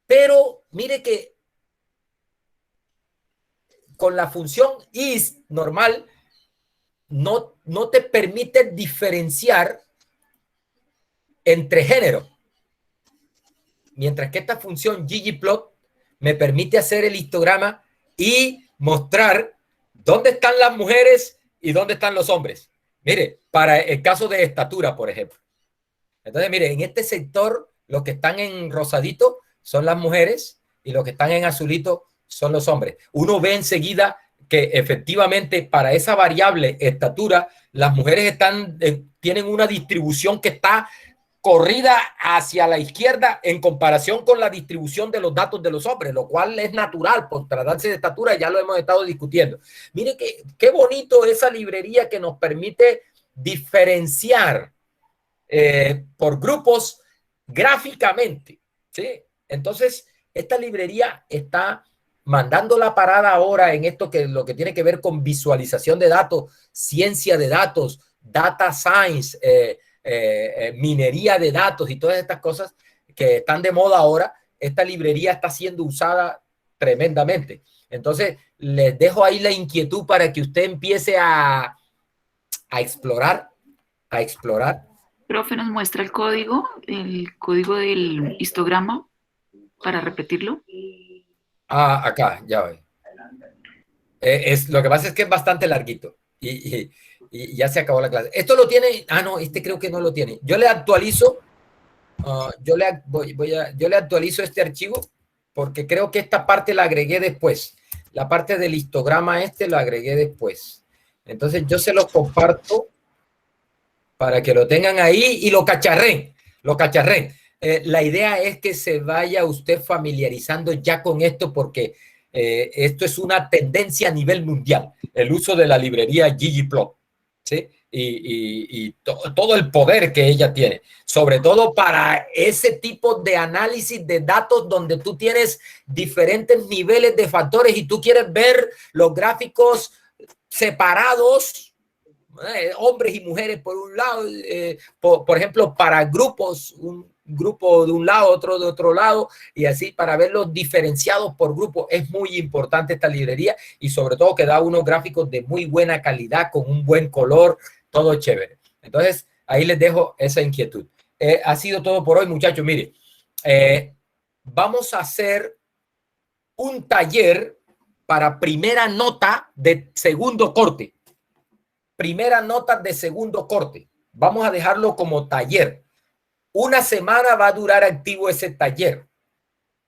A: Pero mire que con la función is normal no te permite diferenciar entre género. Mientras que esta función ggplot me permite hacer el histograma y mostrar dónde están las mujeres y dónde están los hombres. Mire, para el caso de estatura, por ejemplo. Entonces, mire, en este sector, los que están en rosadito son las mujeres y los que están en azulito son los hombres. Uno ve enseguida que efectivamente para esa variable estatura, las mujeres tienen una distribución que está corrida hacia la izquierda en comparación con la distribución de los datos de los hombres, lo cual es natural por tratarse de estatura, ya lo hemos estado discutiendo. Mire qué bonito esa librería que nos permite diferenciar por grupos gráficamente, ¿sí? Entonces, esta librería está mandando la parada ahora en esto lo que tiene que ver con visualización de datos, ciencia de datos, data science, minería de datos y todas estas cosas que están de moda ahora. Esta librería está siendo usada tremendamente. Entonces, les dejo ahí la inquietud para que usted empiece a explorar.
C: Profe, ¿nos muestra el código del histograma para repetirlo?
A: Acá, ya ve. Lo que pasa es que es bastante larguito y ya se acabó la clase. Esto lo tiene, no, este creo que no lo tiene. Yo le actualizo, yo le actualizo este archivo porque creo que esta parte la agregué después. La parte del histograma la agregué después. Entonces yo se lo comparto para que lo tengan ahí y lo cacharren. La idea es que se vaya usted familiarizando ya con esto porque esto es una tendencia a nivel mundial, el uso de la librería ggplot, ¿sí? todo el poder que ella tiene, sobre todo para ese tipo de análisis de datos donde tú tienes diferentes niveles de factores y tú quieres ver los gráficos separados, hombres y mujeres por un lado, por ejemplo, para grupos, un grupo de un lado, otro de otro lado, y así para verlos diferenciados por grupo. Es muy importante esta librería y sobre todo que da unos gráficos de muy buena calidad, con un buen color, todo chévere. Entonces, ahí les dejo esa inquietud. Ha sido todo por hoy, muchachos. Mire, vamos a hacer un taller para primera nota de segundo corte. Primera nota de segundo corte. Vamos a dejarlo como taller. Una semana va a durar activo ese taller.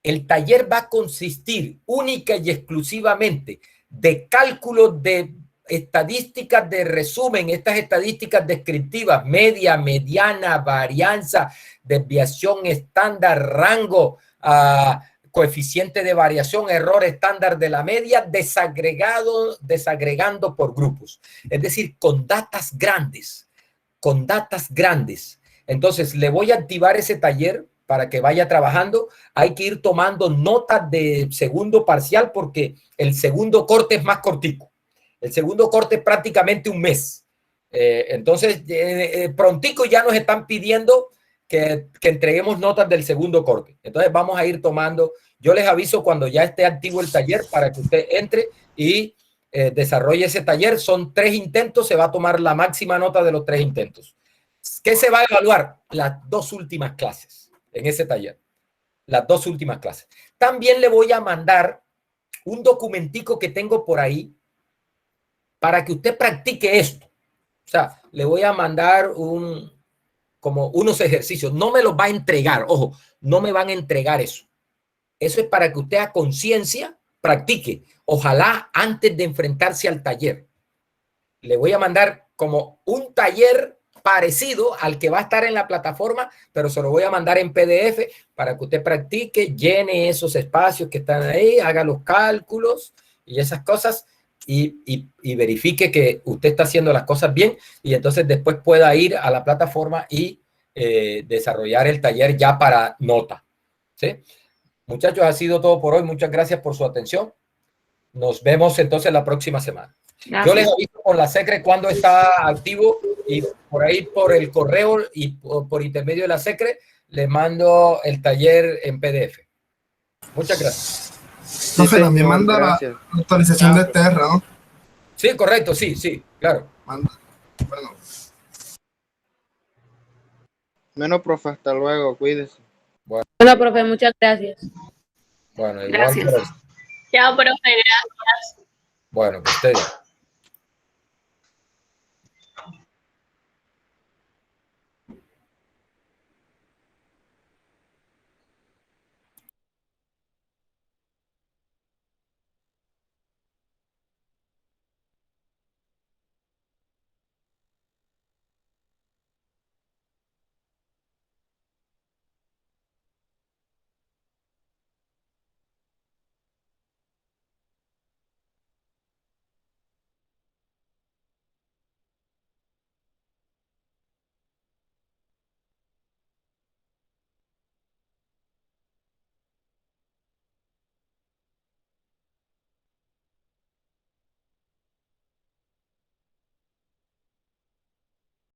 A: El taller va a consistir única y exclusivamente de cálculos de estadísticas de resumen, estas estadísticas descriptivas, media, mediana, varianza, desviación estándar, rango, coeficiente de variación, error estándar de la media, desagregando por grupos. Es decir, con datas grandes, con datas grandes. Entonces, le voy a activar ese taller para que vaya trabajando. Hay que ir tomando notas de segundo parcial porque el segundo corte es más cortico. El segundo corte es prácticamente un mes. Entonces, prontico ya nos están pidiendo que entreguemos notas del segundo corte. Entonces, vamos a ir tomando. Yo les aviso cuando ya esté activo el taller para que usted entre y desarrolle ese taller. Son 3 intentos. Se va a tomar la máxima nota de los 3 intentos. ¿Qué se va a evaluar? Las 2 últimas clases en ese taller. Las 2 últimas clases. También le voy a mandar un documentico que tengo por ahí para que usted practique esto. O sea, le voy a mandar como unos ejercicios. No me los va a entregar. Ojo, no me van a entregar eso. Eso es para que usted a conciencia practique. Ojalá antes de enfrentarse al taller. Le voy a mandar como un taller parecido al que va a estar en la plataforma, pero se lo voy a mandar en PDF para que usted practique, llene esos espacios que están ahí, haga los cálculos y esas cosas y verifique que usted está haciendo las cosas bien y entonces después pueda ir a la plataforma y desarrollar el taller ya para nota. ¿Sí? Muchachos, ha sido todo por hoy. Muchas gracias por su atención. Nos vemos entonces la próxima semana. Gracias. Yo les aviso con la SECRE cuando está activo y por ahí por el correo y por intermedio de la SECRE les mando el taller en PDF. Muchas gracias.
E: Profe, sí, también manda la actualización de Terra, ¿no?
A: Sí, correcto, sí, claro.
E: Manda. Bueno, profe, hasta luego, cuídese.
F: Bueno, profe, muchas gracias.
A: Bueno, igual.
C: Gracias.
F: Chao, profe, gracias.
A: Bueno, que esté bien.